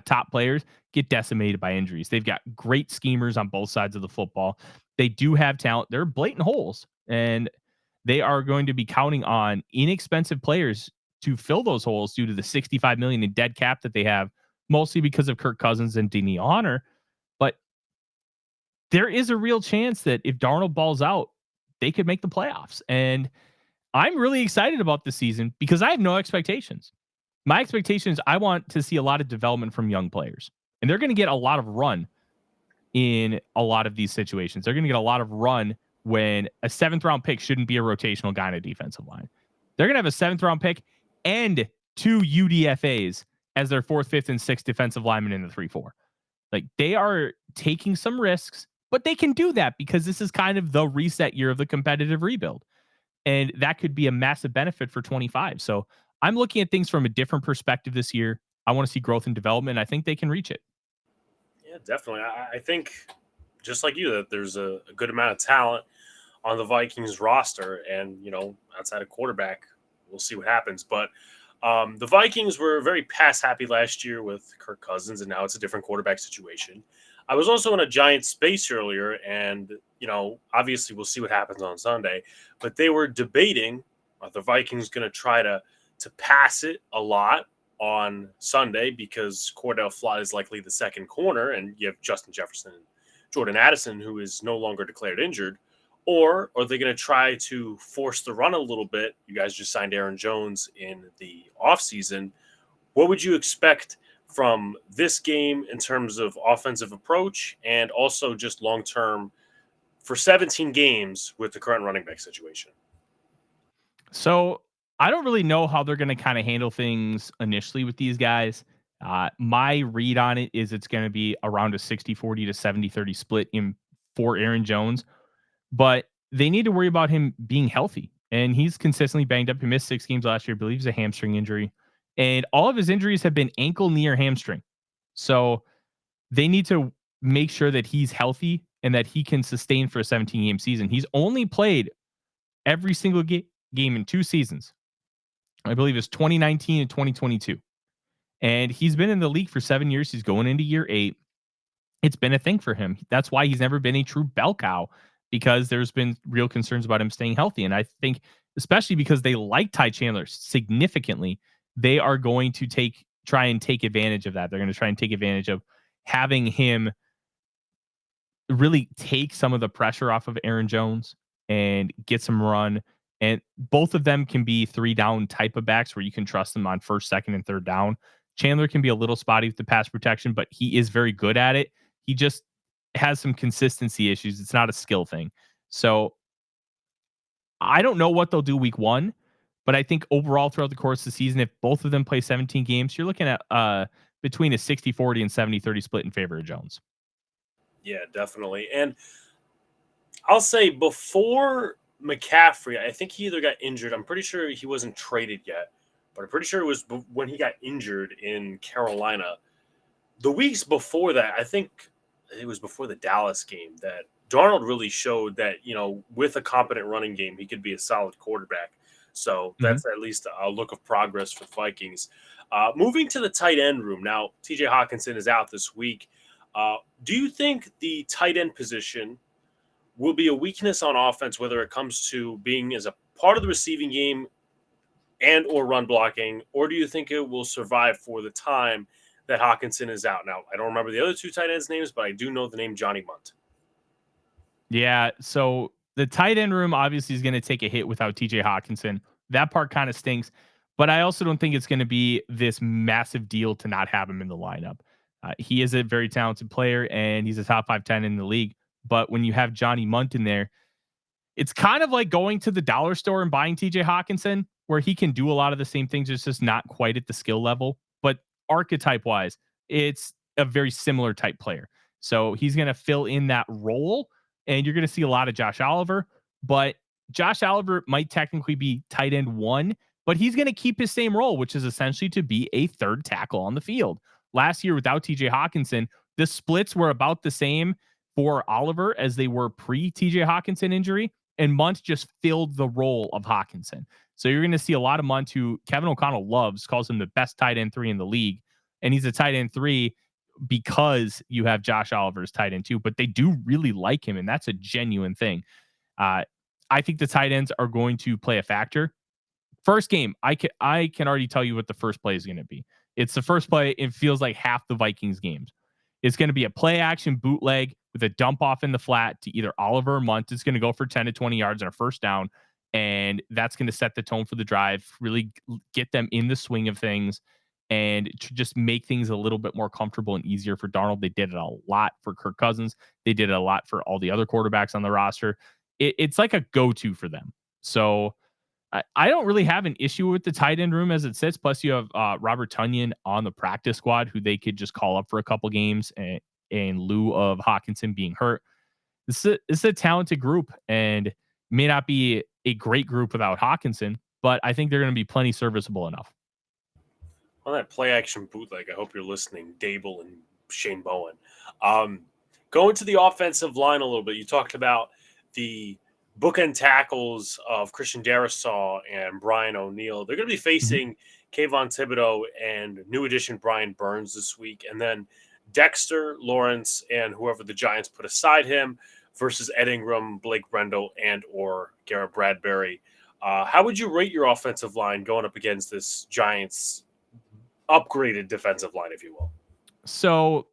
top players get decimated by injuries. They've got great schemers on both sides of the football. They do have talent. They're blatant holes, and they are going to be counting on inexpensive players to fill those holes due to the 65 million in dead cap that they have, mostly because of Kirk Cousins and Danielle Hunter. But there is a real chance that if Darnold balls out, they could make the playoffs. And I'm really excited about this season because I have no expectations. My expectations, I want to see a lot of development from young players, and they're going to get a lot of run in a lot of these situations. They're going to get a lot of run when a 7th round pick shouldn't be a rotational guy in a defensive line. They're going to have a 7th round pick and 2 UDFAs as their 4th, 5th, and 6th defensive linemen in the 3-4. Like they are taking some risks, but they can do that because this is kind of the reset year of the competitive rebuild. And that could be a massive benefit for 25. So I'm looking at things from a different perspective this year. I want to see growth and development. I think they can reach it. Yeah, definitely. I think just like you that there's a good amount of talent on the Vikings roster, and outside of quarterback, we'll see what happens. But the Vikings were very pass happy last year with Kirk Cousins, and now it's a different quarterback situation. I was also in a Giant space earlier, and obviously we'll see what happens on Sunday. But they were debating are the Vikings going to try to pass it a lot on Sunday because Cordell Flott is likely the second corner, and you have Justin Jefferson and Jordan Addison, who is no longer declared injured. Or are they going to try to force the run a little bit? You guys just signed Aaron Jones in the offseason. What would you expect from this game in terms of offensive approach and also just long term for 17 games with the current running back situation? So I don't really know how they're going to kind of handle things initially with these guys. My read on it is it's going to be around a 60-40 to 70-30 split in for Aaron Jones, but they need to worry about him being healthy. And he's consistently banged up. He missed 6 games last year. I believe it's a hamstring injury. And all of his injuries have been ankle, knee, or hamstring. So they need to make sure that he's healthy and that he can sustain for a 17-game season. He's only played every single game in 2 seasons. I believe it's 2019 and 2022. And he's been in the league for 7 years. He's going into year 8. It's been a thing for him. That's why he's never been a true bell cow, because there's been real concerns about him staying healthy. And I think, especially because they like Ty Chandler significantly, they are going to try and take advantage of that. They're going to try and take advantage of having him really take some of the pressure off of Aaron Jones and get some run. And both of them can be 3-down type of backs where you can trust them on first, second, and third down. Chandler can be a little spotty with the pass protection, but he is very good at it. He just has some consistency issues. It's not a skill thing. So I don't know what they'll do week 1, but I think overall throughout the course of the season, if both of them play 17 games, you're looking at between a 60-40 and 70-30 split in favor of Jones. Yeah, definitely. And I'll say before McCaffrey, I think he either got injured. I'm pretty sure he wasn't traded yet, but I'm pretty sure it was when he got injured in Carolina. The weeks before that, I think it was before the Dallas game, that Darnold really showed that, with a competent running game, he could be a solid quarterback. So that's at least a look of progress for the Vikings. Moving to the tight end room. Now, TJ Hawkinson is out this week. Do you think the tight end position will be a weakness on offense, whether it comes to being as a part of the receiving game and or run blocking, or do you think it will survive for the time that Hawkinson is out? Now, I don't remember the other 2 tight ends' names, but I do know the name Johnny Munt. Yeah, so the tight end room obviously is going to take a hit without TJ Hawkinson. That part kind of stinks, but I also don't think it's going to be this massive deal to not have him in the lineup. He is a very talented player and he's a top 5 10 in the league. But when you have Johnny Munt in there, it's kind of like going to the dollar store and buying TJ Hawkinson, where he can do a lot of the same things. It's just not quite at the skill level, but archetype wise, it's a very similar type player. So he's going to fill in that role, and you're going to see a lot of Josh Oliver, but Josh Oliver might technically be tight end 1, but he's going to keep his same role, which is essentially to be a third tackle on the field. Last year without TJ Hawkinson, the splits were about the same for Oliver as they were pre TJ Hawkinson injury, and Munt just filled the role of Hawkinson. So you're going to see a lot of Munt, who Kevin O'Connell loves, calls him the best tight end 3 in the league. And he's a tight end 3 because you have Josh Oliver's tight end 2, but they do really like him. And that's a genuine thing. I think the tight ends are going to play a factor. First game, I can already tell you what the first play is going to be. It's the first play. It feels like half the Vikings games. It's going to be a play action bootleg with a dump off in the flat to either Oliver or Munt. It's going to go for 10 to 20 yards and a first down. And that's going to set the tone for the drive, really get them in the swing of things, and to just make things a little bit more comfortable and easier for Darnold. They did it a lot for Kirk Cousins. They did it a lot for all the other quarterbacks on the roster. It's like a go-to for them. So I don't really have an issue with the tight end room as it sits. Plus, you have Robert Tonyan on the practice squad, who they could just call up for a couple games in lieu of Hawkinson being hurt. This is a talented group, and may not be a great group without Hawkinson, but I think they're going to be plenty serviceable enough. On that play action bootleg, I hope you're listening, Dable and Shane Bowen. Going to the offensive line a little bit, you talked about the bookend tackles of Christian Darrisaw and Brian O'Neill. They're going to be facing Kayvon Thibodeau and new addition Brian Burns this week, and then Dexter Lawrence and whoever the Giants put aside him versus Ed Ingram, Blake Brendel, and or Garrett Bradbury. How would you rate your offensive line going up against this Giants upgraded defensive line, if you will? So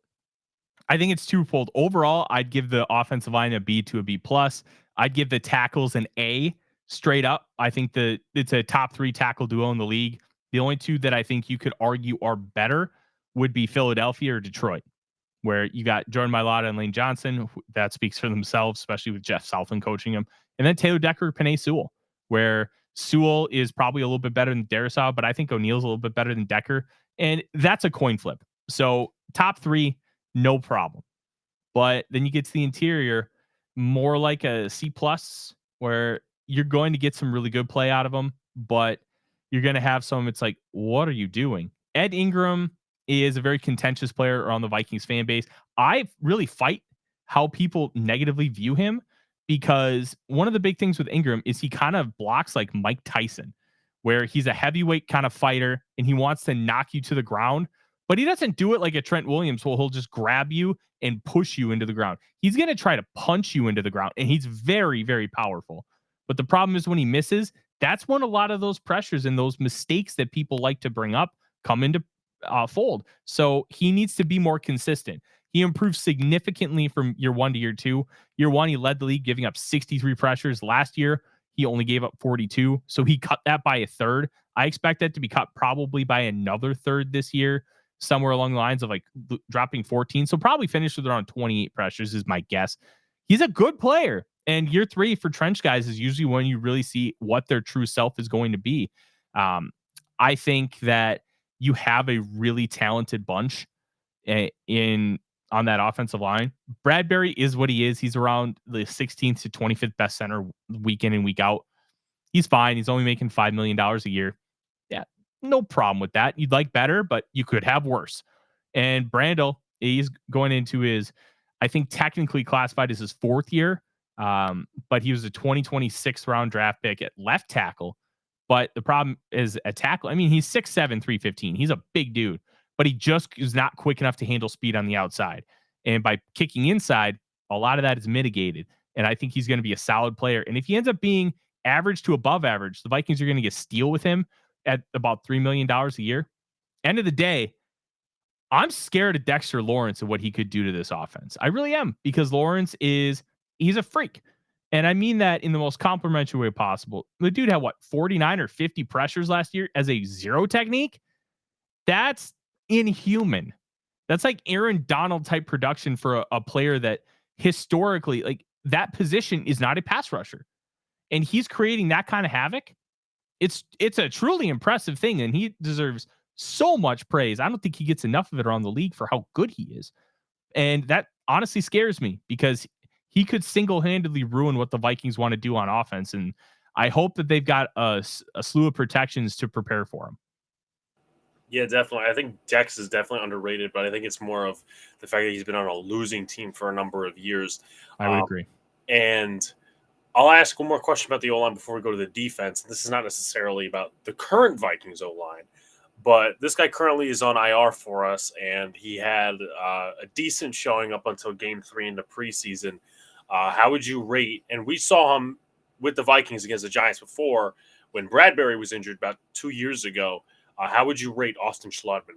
I think it's twofold. Overall, I'd give the offensive line a B to a B plus. I'd give the tackles an A straight up. I think it's a top 3 tackle duo in the league. The only 2 that I think you could argue are better would be Philadelphia or Detroit, where you got Jordan Mailata and Lane Johnson. That speaks for themselves, especially with Jeff Southland coaching him. And then Taylor Decker, Penei Sewell, where Sewell is probably a little bit better than Darrisaw, but I think O'Neill's a little bit better than Decker. And that's a coin flip. So top 3, no problem. But then you get to the interior, more like a C plus, where you're going to get some really good play out of them, but you're going to have some, it's like, what are you doing? Ed Ingram is a very contentious player around the Vikings fan base. I really fight how people negatively view him because one of the big things with Ingram is he kind of blocks like Mike Tyson, where he's a heavyweight kind of fighter and he wants to knock you to the ground, but he doesn't do it like a Trent Williams where he'll just grab you and push you into the ground. He's going to try to punch you into the ground, and he's very, very powerful. But the problem is when he misses, that's when a lot of those pressures and those mistakes that people like to bring up come into fold. So he needs to be more consistent. He improved significantly from year 1 to year 2. Year 1, he led the league, giving up 63 pressures. Last year, he only gave up 42. So he cut that by a third. I expect that to be cut probably by another third this year, somewhere along the lines of like dropping 14. So probably finish with around 28 pressures is my guess. He's a good player. And year 3 for trench guys is usually when you really see what their true self is going to be. I think that you have a really talented bunch in on that offensive line. Bradbury is what he is. He's around the 16th to 25th best center week in and week out. He's fine. He's only making $5 million a year. Yeah, no problem with that. You'd like better, but you could have worse. And Brandel, he's going into his, I think technically classified as his 4th year, but he was a 2026 round draft pick at left tackle. But the problem is at tackle. I mean, he's 6'7", 315. He's a big dude, but he just is not quick enough to handle speed on the outside. And by kicking inside, a lot of that is mitigated. And I think he's going to be a solid player. And if he ends up being average to above average, the Vikings are going to get steal with him at about $3 million a year. End of the day, I'm scared of Dexter Lawrence and what he could do to this offense. I really am, because Lawrence he's a freak. And I mean that in the most complimentary way possible. The dude had 49 or 50 pressures last year as a zero technique. That's inhuman. That's like Aaron Donald type production for a player that historically, like, that position is not a pass rusher. And he's creating that kind of havoc. It's a truly impressive thing, and he deserves so much praise. I don't think he gets enough of it around the league for how good he is. And that honestly scares me, because he could single-handedly ruin what the Vikings want to do on offense. And I hope that they've got a slew of protections to prepare for him. Yeah, definitely. I think Dex is definitely underrated, but I think it's more of the fact that he's been on a losing team for a number of years. I would agree. And I'll ask one more question about the O-line before we go to the defense. This is not necessarily about the current Vikings O-line, but this guy currently is on IR for us, and he had a decent showing up until Game 3 in the preseason. How would you rate? And we saw him with the Vikings against the Giants before when Bradbury was injured about 2 years ago. How would you rate Austin Schlottman?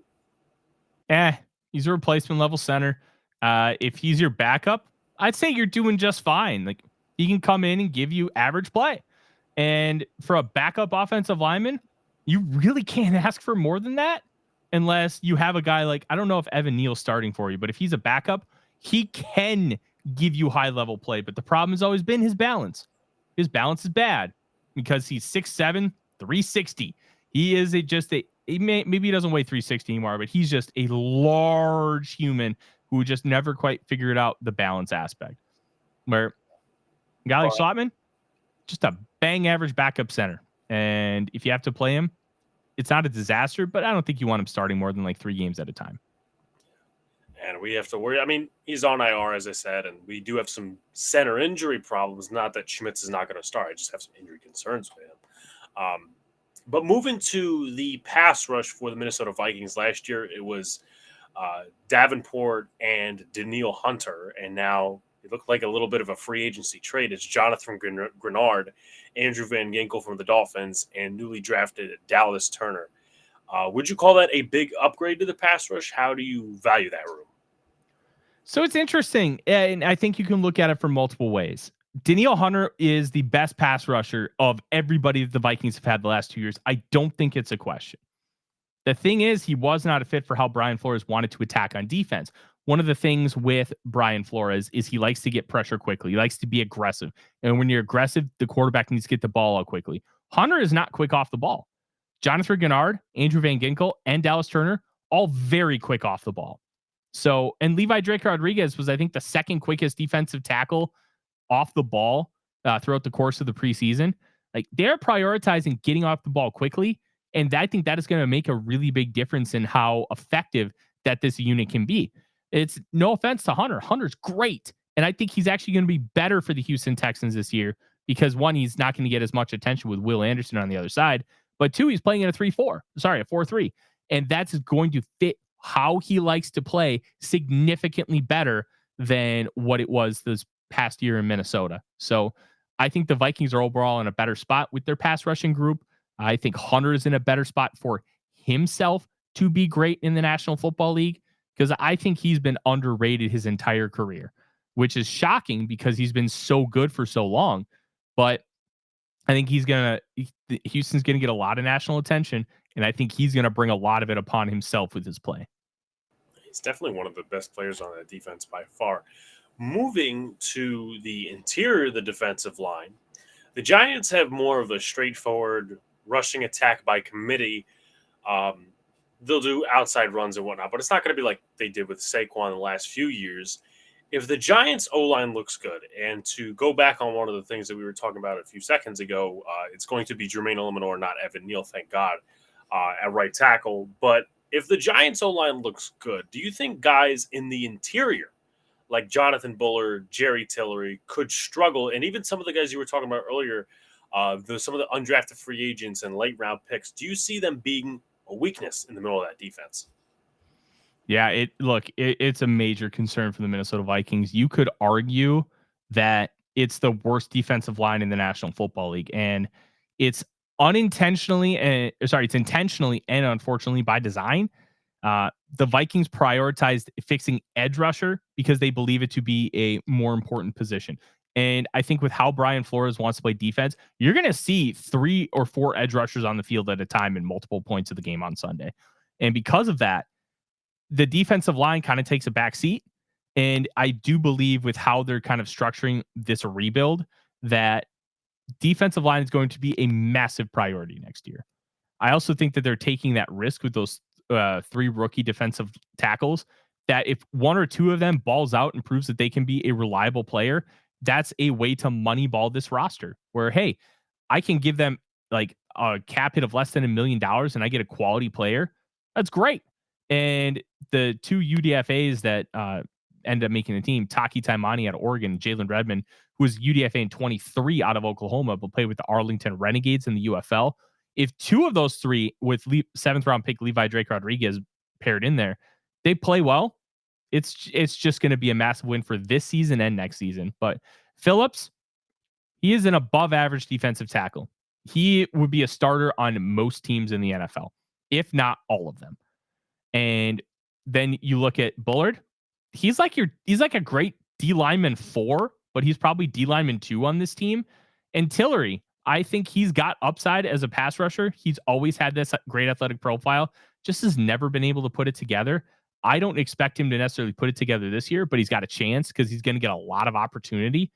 He's a replacement level center. If he's your backup, I'd say you're doing just fine. Like, he can come in and give you average play. And for a backup offensive lineman, you really can't ask for more than that, unless you have a guy like, I don't know if Evan Neal's starting for you, but if he's a backup, he can give you high level play. But the problem has always been his balance. His balance is bad because he's 6'7", 360. He is maybe he doesn't weigh 360 anymore, but he's just a large human who just never quite figured out the balance aspect. Where a guy like Schlottman, just a bang average backup center. And if you have to play him, it's not a disaster, but I don't think you want him starting more than like 3 games at a time. And we have to worry. I mean, he's on IR, as I said, and we do have some center injury problems. Not that Schmitz is not going to start. I just have some injury concerns with him. But moving to the pass rush for the Minnesota Vikings last year, it was Davenport and Daniil Hunter, and now it looked like a little bit of a free agency trade. It's Jonathan Grenard, Andrew Van Ginkel from the Dolphins, and newly drafted Dallas Turner. Would you call that a big upgrade to the pass rush? How do you value that room? So it's interesting, and I think you can look at it from multiple ways. Daniil Hunter is the best pass rusher of everybody that the Vikings have had the last 2 years. I don't think it's a question. The thing is, he was not a fit for how Brian Flores wanted to attack on defense. One of the things with Brian Flores is he likes to get pressure quickly. He likes to be aggressive. And when you're aggressive, the quarterback needs to get the ball out quickly. Hunter is not quick off the ball. Jonathan Grenard, Andrew Van Ginkel, and Dallas Turner, all very quick off the ball. So, and Levi Drake Rodriguez was, I think, the second quickest defensive tackle off the ball throughout the course of the preseason. Like, they're prioritizing getting off the ball quickly, And I think that is going to make a really big difference in how effective that this unit can be. It's no offense to Hunter. Hunter's great. And I think he's actually going to be better for the Houston Texans this year because one, he's not going to get as much attention with Will Anderson on the other side. But two, he's playing in a 3-4. Sorry, a 4-3. And that's going to fit how he likes to play significantly better than what it was this past year in Minnesota. So I think the Vikings are overall in a better spot with their pass rushing group. I think Hunter is in a better spot for himself to be great in the National Football League because I think he's been underrated his entire career, which is shocking because he's been so good for so long. But I think Houston's going to get a lot of national attention, and I think he's going to bring a lot of it upon himself with his play. He's definitely one of the best players on that defense by far. Moving to the interior of the defensive line, the Giants have more of a straightforward rushing attack by committee. They'll do outside runs and whatnot, but it's not going to be like they did with Saquon the last few years. If the Giants' O-line looks good, and to go back on one of the things that we were talking about a few seconds ago, it's going to be Jermaine Olemanor, not Evan Neal, thank God, at right tackle. But if the Giants' O-line looks good, do you think guys in the interior, like Jonathan Bullard, Jerry Tillery, could struggle? And even some of the guys you were talking about earlier, some of the undrafted free agents and late round picks, do you see them being a weakness in the middle of that defense? Yeah, it's a major concern for the Minnesota Vikings. You could argue that it's the worst defensive line in the National Football League, and it's it's intentionally and unfortunately by design. The Vikings prioritized fixing edge rusher because they believe it to be a more important position. And I think with how Brian Flores wants to play defense, you're going to see 3 or 4 edge rushers on the field at a time in multiple points of the game on Sunday. And because of that, the defensive line kind of takes a back seat. And I do believe with how they're kind of structuring this rebuild that defensive line is going to be a massive priority next year. I also think that they're taking that risk with those 3 rookie defensive tackles that if 1 or 2 of them balls out and proves that they can be a reliable player, that's a way to moneyball this roster where, hey, I can give them like a cap hit of less than $1 million and I get a quality player. That's great. And the 2 UDFAs that ended up making the team, Taki Taimani out of Oregon, Jalen Redmond, who was UDFA in 23 out of Oklahoma, but played with the Arlington Renegades in the UFL. If 2 of those 3 with 7th round pick Levi Drake Rodriguez paired in there, they play well. It's just going to be a massive win for this season and next season. But Phillips, he is an above average defensive tackle. He would be a starter on most teams in the NFL, if not all of them. And then you look at Bullard. He's like a great D lineman 4, but he's probably D lineman 2 on this team. And Tillery, I think he's got upside as a pass rusher. He's always had this great athletic profile, just has never been able to put it together. I don't expect him to necessarily put it together this year, but he's got a chance because he's going to get a lot of opportunity.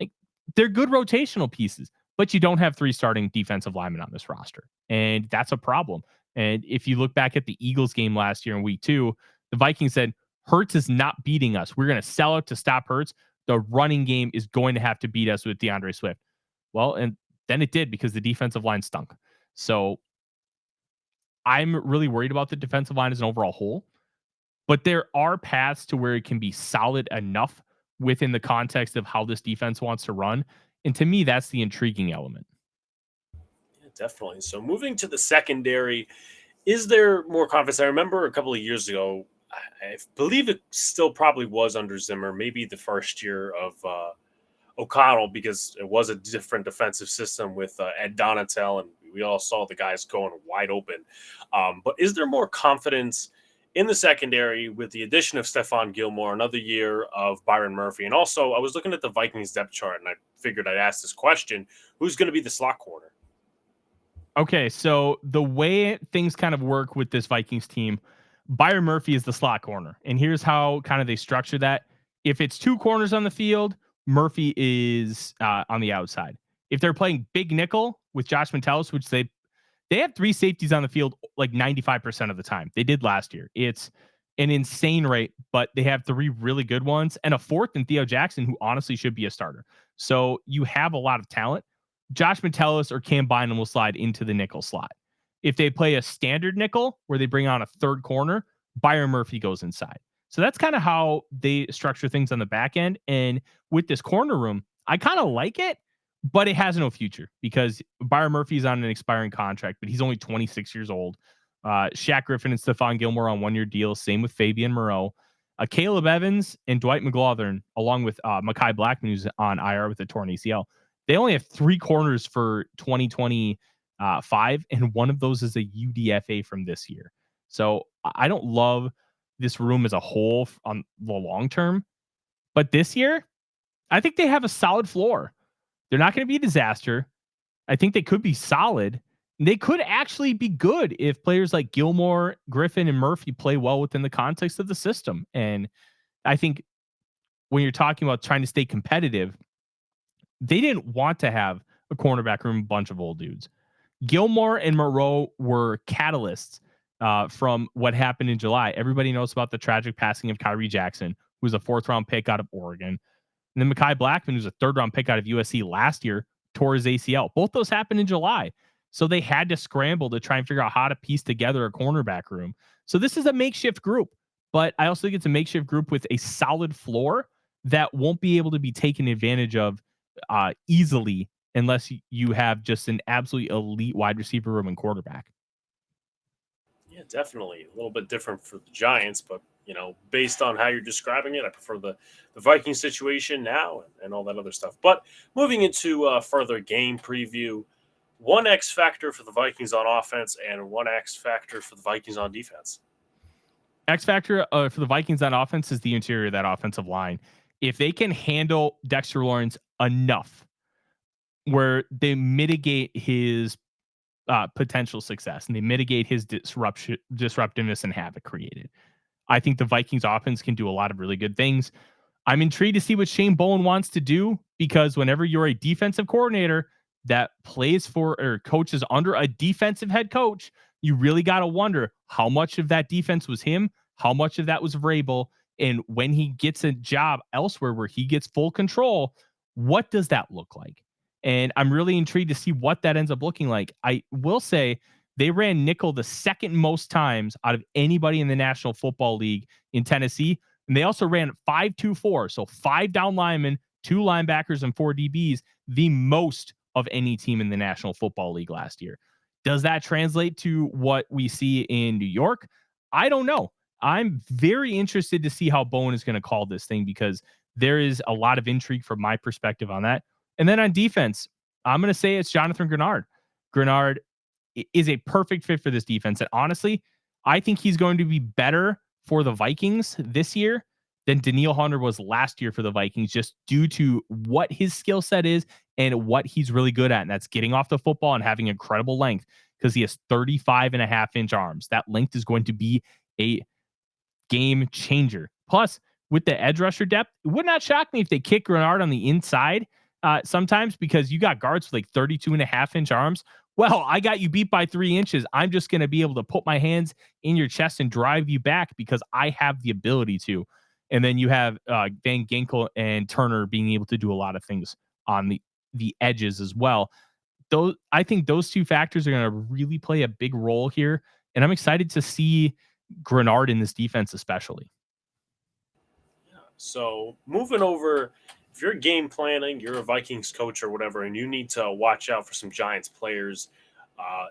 Like, they're good rotational pieces, but you don't have 3 starting defensive linemen on this roster. And that's a problem. And if you look back at the Eagles game last year in week 2, the Vikings said, Hurts is not beating us. We're going to sell out to stop Hurts. The running game is going to have to beat us with DeAndre Swift. Well, and then it did because the defensive line stunk. So I'm really worried about the defensive line as an overall whole. But there are paths to where it can be solid enough within the context of how this defense wants to run. And to me, that's the intriguing element. Yeah, definitely. So moving to the secondary, is there more confidence? I remember a couple of years ago, I believe it still probably was under Zimmer, maybe the first year of O'Connell, because it was a different defensive system with Ed Donatel, and we all saw the guys going wide open. But is there more confidence in the secondary with the addition of Stephon Gilmore, another year of Byron Murphy? And also, I was looking at the Vikings depth chart, and I figured I'd ask this question. Who's going to be the slot corner? Okay, so the way things kind of work with this Vikings team, Byron Murphy is the slot corner. And here's how kind of they structure that. If it's 2 corners on the field, Murphy is on the outside. If they're playing big nickel with Josh Metellus, which they have 3 safeties on the field like 95% of the time. They did last year. It's an insane rate, but they have 3 really good ones and a 4th in Theo Jackson, who honestly should be a starter. So you have a lot of talent. Josh Metellus or Cam Bynum will slide into the nickel slot. If they play a standard nickel where they bring on a third corner, Byron Murphy goes inside. So that's kind of how they structure things on the back end. And with this corner room, I kind of like it, but it has no future because Byron Murphy is on an expiring contract, but he's only 26 years old. Shaq Griffin and Stephon Gilmore on one-year deals. Same with Fabian Moreau. Caleb Evans and Dwight McGlothern, along with Mekhi Blackman, who's on IR with a torn ACL. They only have 3 corners for 2025, and one of those is a UDFA from this year. So I don't love this room as a whole on the long term, but this year, I think they have a solid floor. They're not going to be a disaster. I think they could be solid. They could actually be good if players like Gilmore, Griffin, and Murphy play well within the context of the system. And I think when you're talking about trying to stay competitive, they didn't want to have a cornerback room, bunch of old dudes. Gilmore and Moreau were catalysts from what happened in July. Everybody knows about the tragic passing of Kyrie Jackson, who was a 4th-round pick out of Oregon. And then Mekhi Blackman, who's a 3rd-round pick out of USC last year, tore his ACL. Both those happened in July. So they had to scramble to try and figure out how to piece together a cornerback room. So this is a makeshift group, but I also think it's a makeshift group with a solid floor that won't be able to be taken advantage of easily unless you have just an absolutely elite wide receiver room and quarterback. Yeah, definitely a little bit different for the Giants, but based on how you're describing it, I prefer the Viking situation now and all that other stuff. But moving into further game preview, one X factor for the Vikings on offense and one X factor for the Vikings on defense. X factor for the Vikings on offense is the interior of that offensive line. If they can handle Dexter Lawrence enough where they mitigate his potential success and they mitigate his disruptiveness and havoc created, I think the Vikings offense can do a lot of really good things. I'm intrigued to see what Shane Bowen wants to do because whenever you're a defensive coordinator that plays for or coaches under a defensive head coach, you really got to wonder how much of that defense was him, how much of that was Vrabel, and when he gets a job elsewhere where he gets full control, what does that look like? And I'm really intrigued to see what that ends up looking like. I will say they ran nickel the second most times out of anybody in the National Football League in Tennessee. And they also ran 5-2-4. So 5 down linemen, 2 linebackers, and 4 DBs, the most of any team in the National Football League last year. Does that translate to what we see in New York? I don't know. I'm very interested to see how Bowen is going to call this thing because there is a lot of intrigue from my perspective on that. And then on defense, I'm going to say it's Jonathan Grenard. Grenard is a perfect fit for this defense. And honestly, I think he's going to be better for the Vikings this year than Danielle Hunter was last year for the Vikings, just due to what his skill set is and what he's really good at. And that's getting off the football and having incredible length because he has 35.5-inch arms. That length is going to be a game changer. Plus, with the edge rusher depth, it would not shock me if they kick Grenard on the inside sometimes because you got guards with like 32.5-inch arms. Well, I got you beat by 3 inches. I'm just going to be able to put my hands in your chest and drive you back because I have the ability to. And then you have Van Ginkel and Turner being able to do a lot of things on the edges as well. I think those 2 factors are going to really play a big role here. And I'm excited to see Grenard in this defense, especially. Yeah. So moving over, if you're game planning, you're a Vikings coach or whatever, and you need to watch out for some Giants players,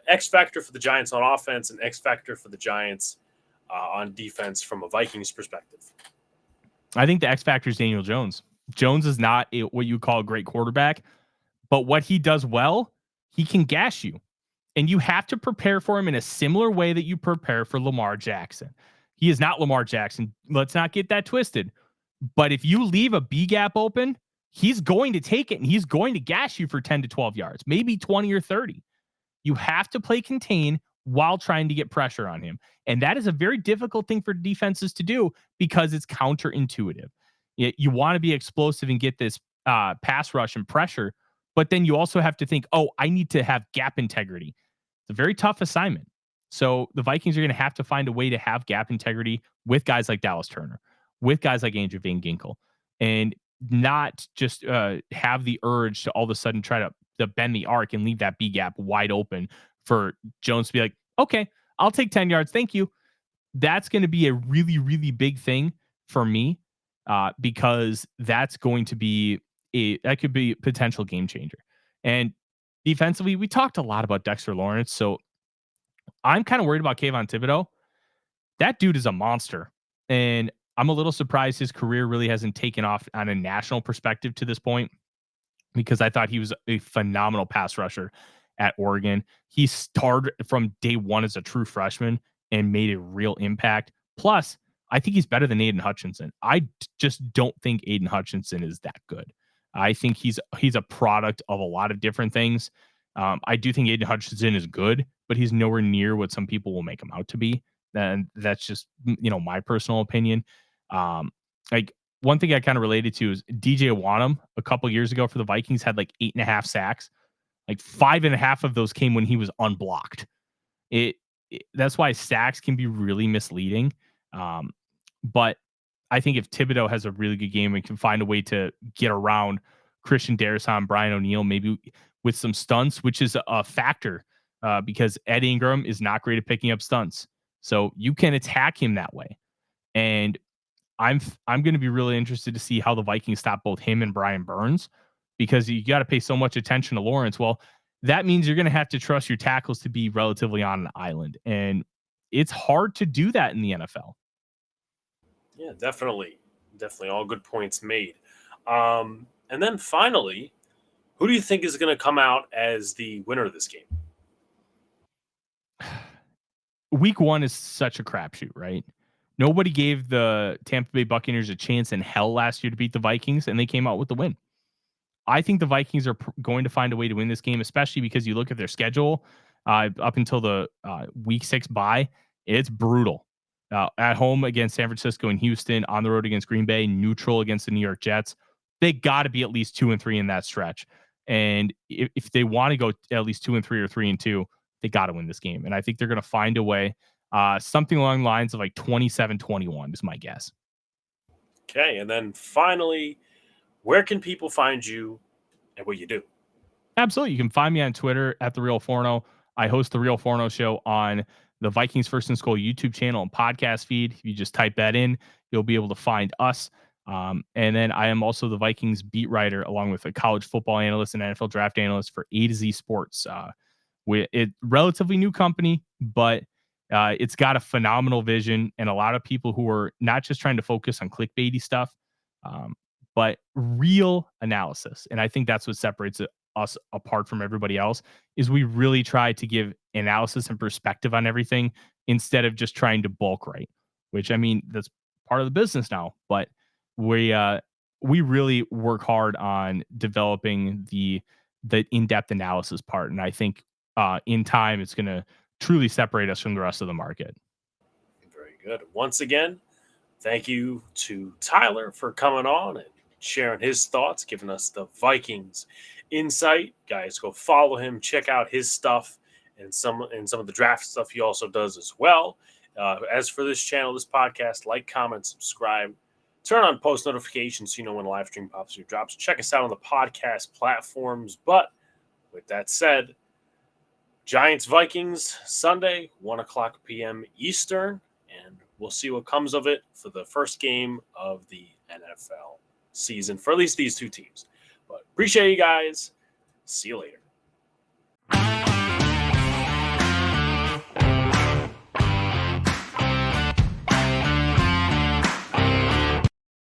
X factor for the Giants on offense and X factor for the Giants on defense from a Vikings perspective. I think the X factor is Daniel Jones. Jones is not what you call a great quarterback, but what he does well, he can gash you. And you have to prepare for him in a similar way that you prepare for Lamar Jackson. He is not Lamar Jackson. Let's not get that twisted. But if you leave a B gap open, he's going to take it and he's going to gash you for 10 to 12 yards, maybe 20 or 30. You have to play contain while trying to get pressure on him. And that is a very difficult thing for defenses to do because it's counterintuitive. You want to be explosive and get this pass rush and pressure, but then you also have to think, oh, I need to have gap integrity. It's a very tough assignment. So the Vikings are going to have to find a way to have gap integrity with guys like Dallas Turner, with guys like Andrew Van Ginkel, and not just have the urge to all of a sudden try to bend the arc and leave that B gap wide open for Jones to be like, Okay, I'll take 10 yards. Thank you. That's going to be a really, really big thing for me because that's going to be that could be a potential game changer. And defensively, we talked a lot about Dexter Lawrence. So I'm kind of worried about Kayvon Thibodeau. That dude is a monster. And I'm a little surprised his career really hasn't taken off on a national perspective to this point because I thought he was a phenomenal pass rusher at Oregon. He started from day one as a true freshman and made a real impact. Plus, I think he's better than Aiden Hutchinson. Just don't think Aiden Hutchinson is that good. I think he's a product of a lot of different things. I do think Aiden Hutchinson is good, but he's nowhere near what some people will make him out to be. And that's just my personal opinion. Like one thing I kind of related to is DJ Wanham a couple years ago for the Vikings had like 8.5 sacks. Like 5.5 of those came when he was unblocked. It, that's why sacks can be really misleading. Um, but I think if Thibodeau has a really good game and can find a way to get around Christian Darrisaw, Brian O'Neill, maybe with some stunts, which is a factor because Ed Ingram is not great at picking up stunts. So you can attack him that way. And I'm going to be really interested to see how the Vikings stop both him and Brian Burns because you got to pay so much attention to Lawrence. Well, that means you're going to have to trust your tackles to be relatively on an island, and it's hard to do that in the NFL. Yeah, definitely. Definitely all good points made. And then finally, who do you think is going to come out as the winner of this game? Week 1 is such a crapshoot, right? Nobody gave the Tampa Bay Buccaneers a chance in hell last year to beat the Vikings, and they came out with the win. I think the Vikings are going to find a way to win this game, especially because you look at their schedule up until the week 6 bye. It's brutal. At home against San Francisco and Houston, on the road against Green Bay, neutral against the New York Jets. They got to be at least 2-3 in that stretch. And if they want to go at least 2-3 or 3-2, they got to win this game. And I think they're going to find a way. Something along the lines of like 27-21 is my guess. Okay, and then finally, where can people find you and what you do? Absolutely. You can find me on Twitter at The Real Forno. I host The Real Forno Show on the Vikings First and Goal YouTube channel and podcast feed. If you just type that in, you'll be able to find us. And then I am also the Vikings beat writer, along with a college football analyst and NFL draft analyst for A to Z Sports. It relatively new company, but it's got a phenomenal vision and a lot of people who are not just trying to focus on clickbaity stuff, but real analysis. And I think that's what separates us apart from everybody else is we really try to give analysis and perspective on everything instead of just trying to bulk write, which I mean, that's part of the business now, but we really work hard on developing the in-depth analysis part. And I think in time, it's going to truly separate us from the rest of the market. Very good. Once again, thank you to Tyler for coming on and sharing his thoughts, giving us the Vikings insight. Guys, go follow him, check out his stuff and some of the draft stuff he also does as well. As for this channel, this podcast, like, comment, subscribe, turn on post notifications so you know when a live stream pops or drops. Check us out on the podcast platforms. But with that said, Giants Vikings Sunday, 1:00 p.m. Eastern, and we'll see what comes of it for the first game of the NFL season for at least these two teams. But appreciate you guys. See you later.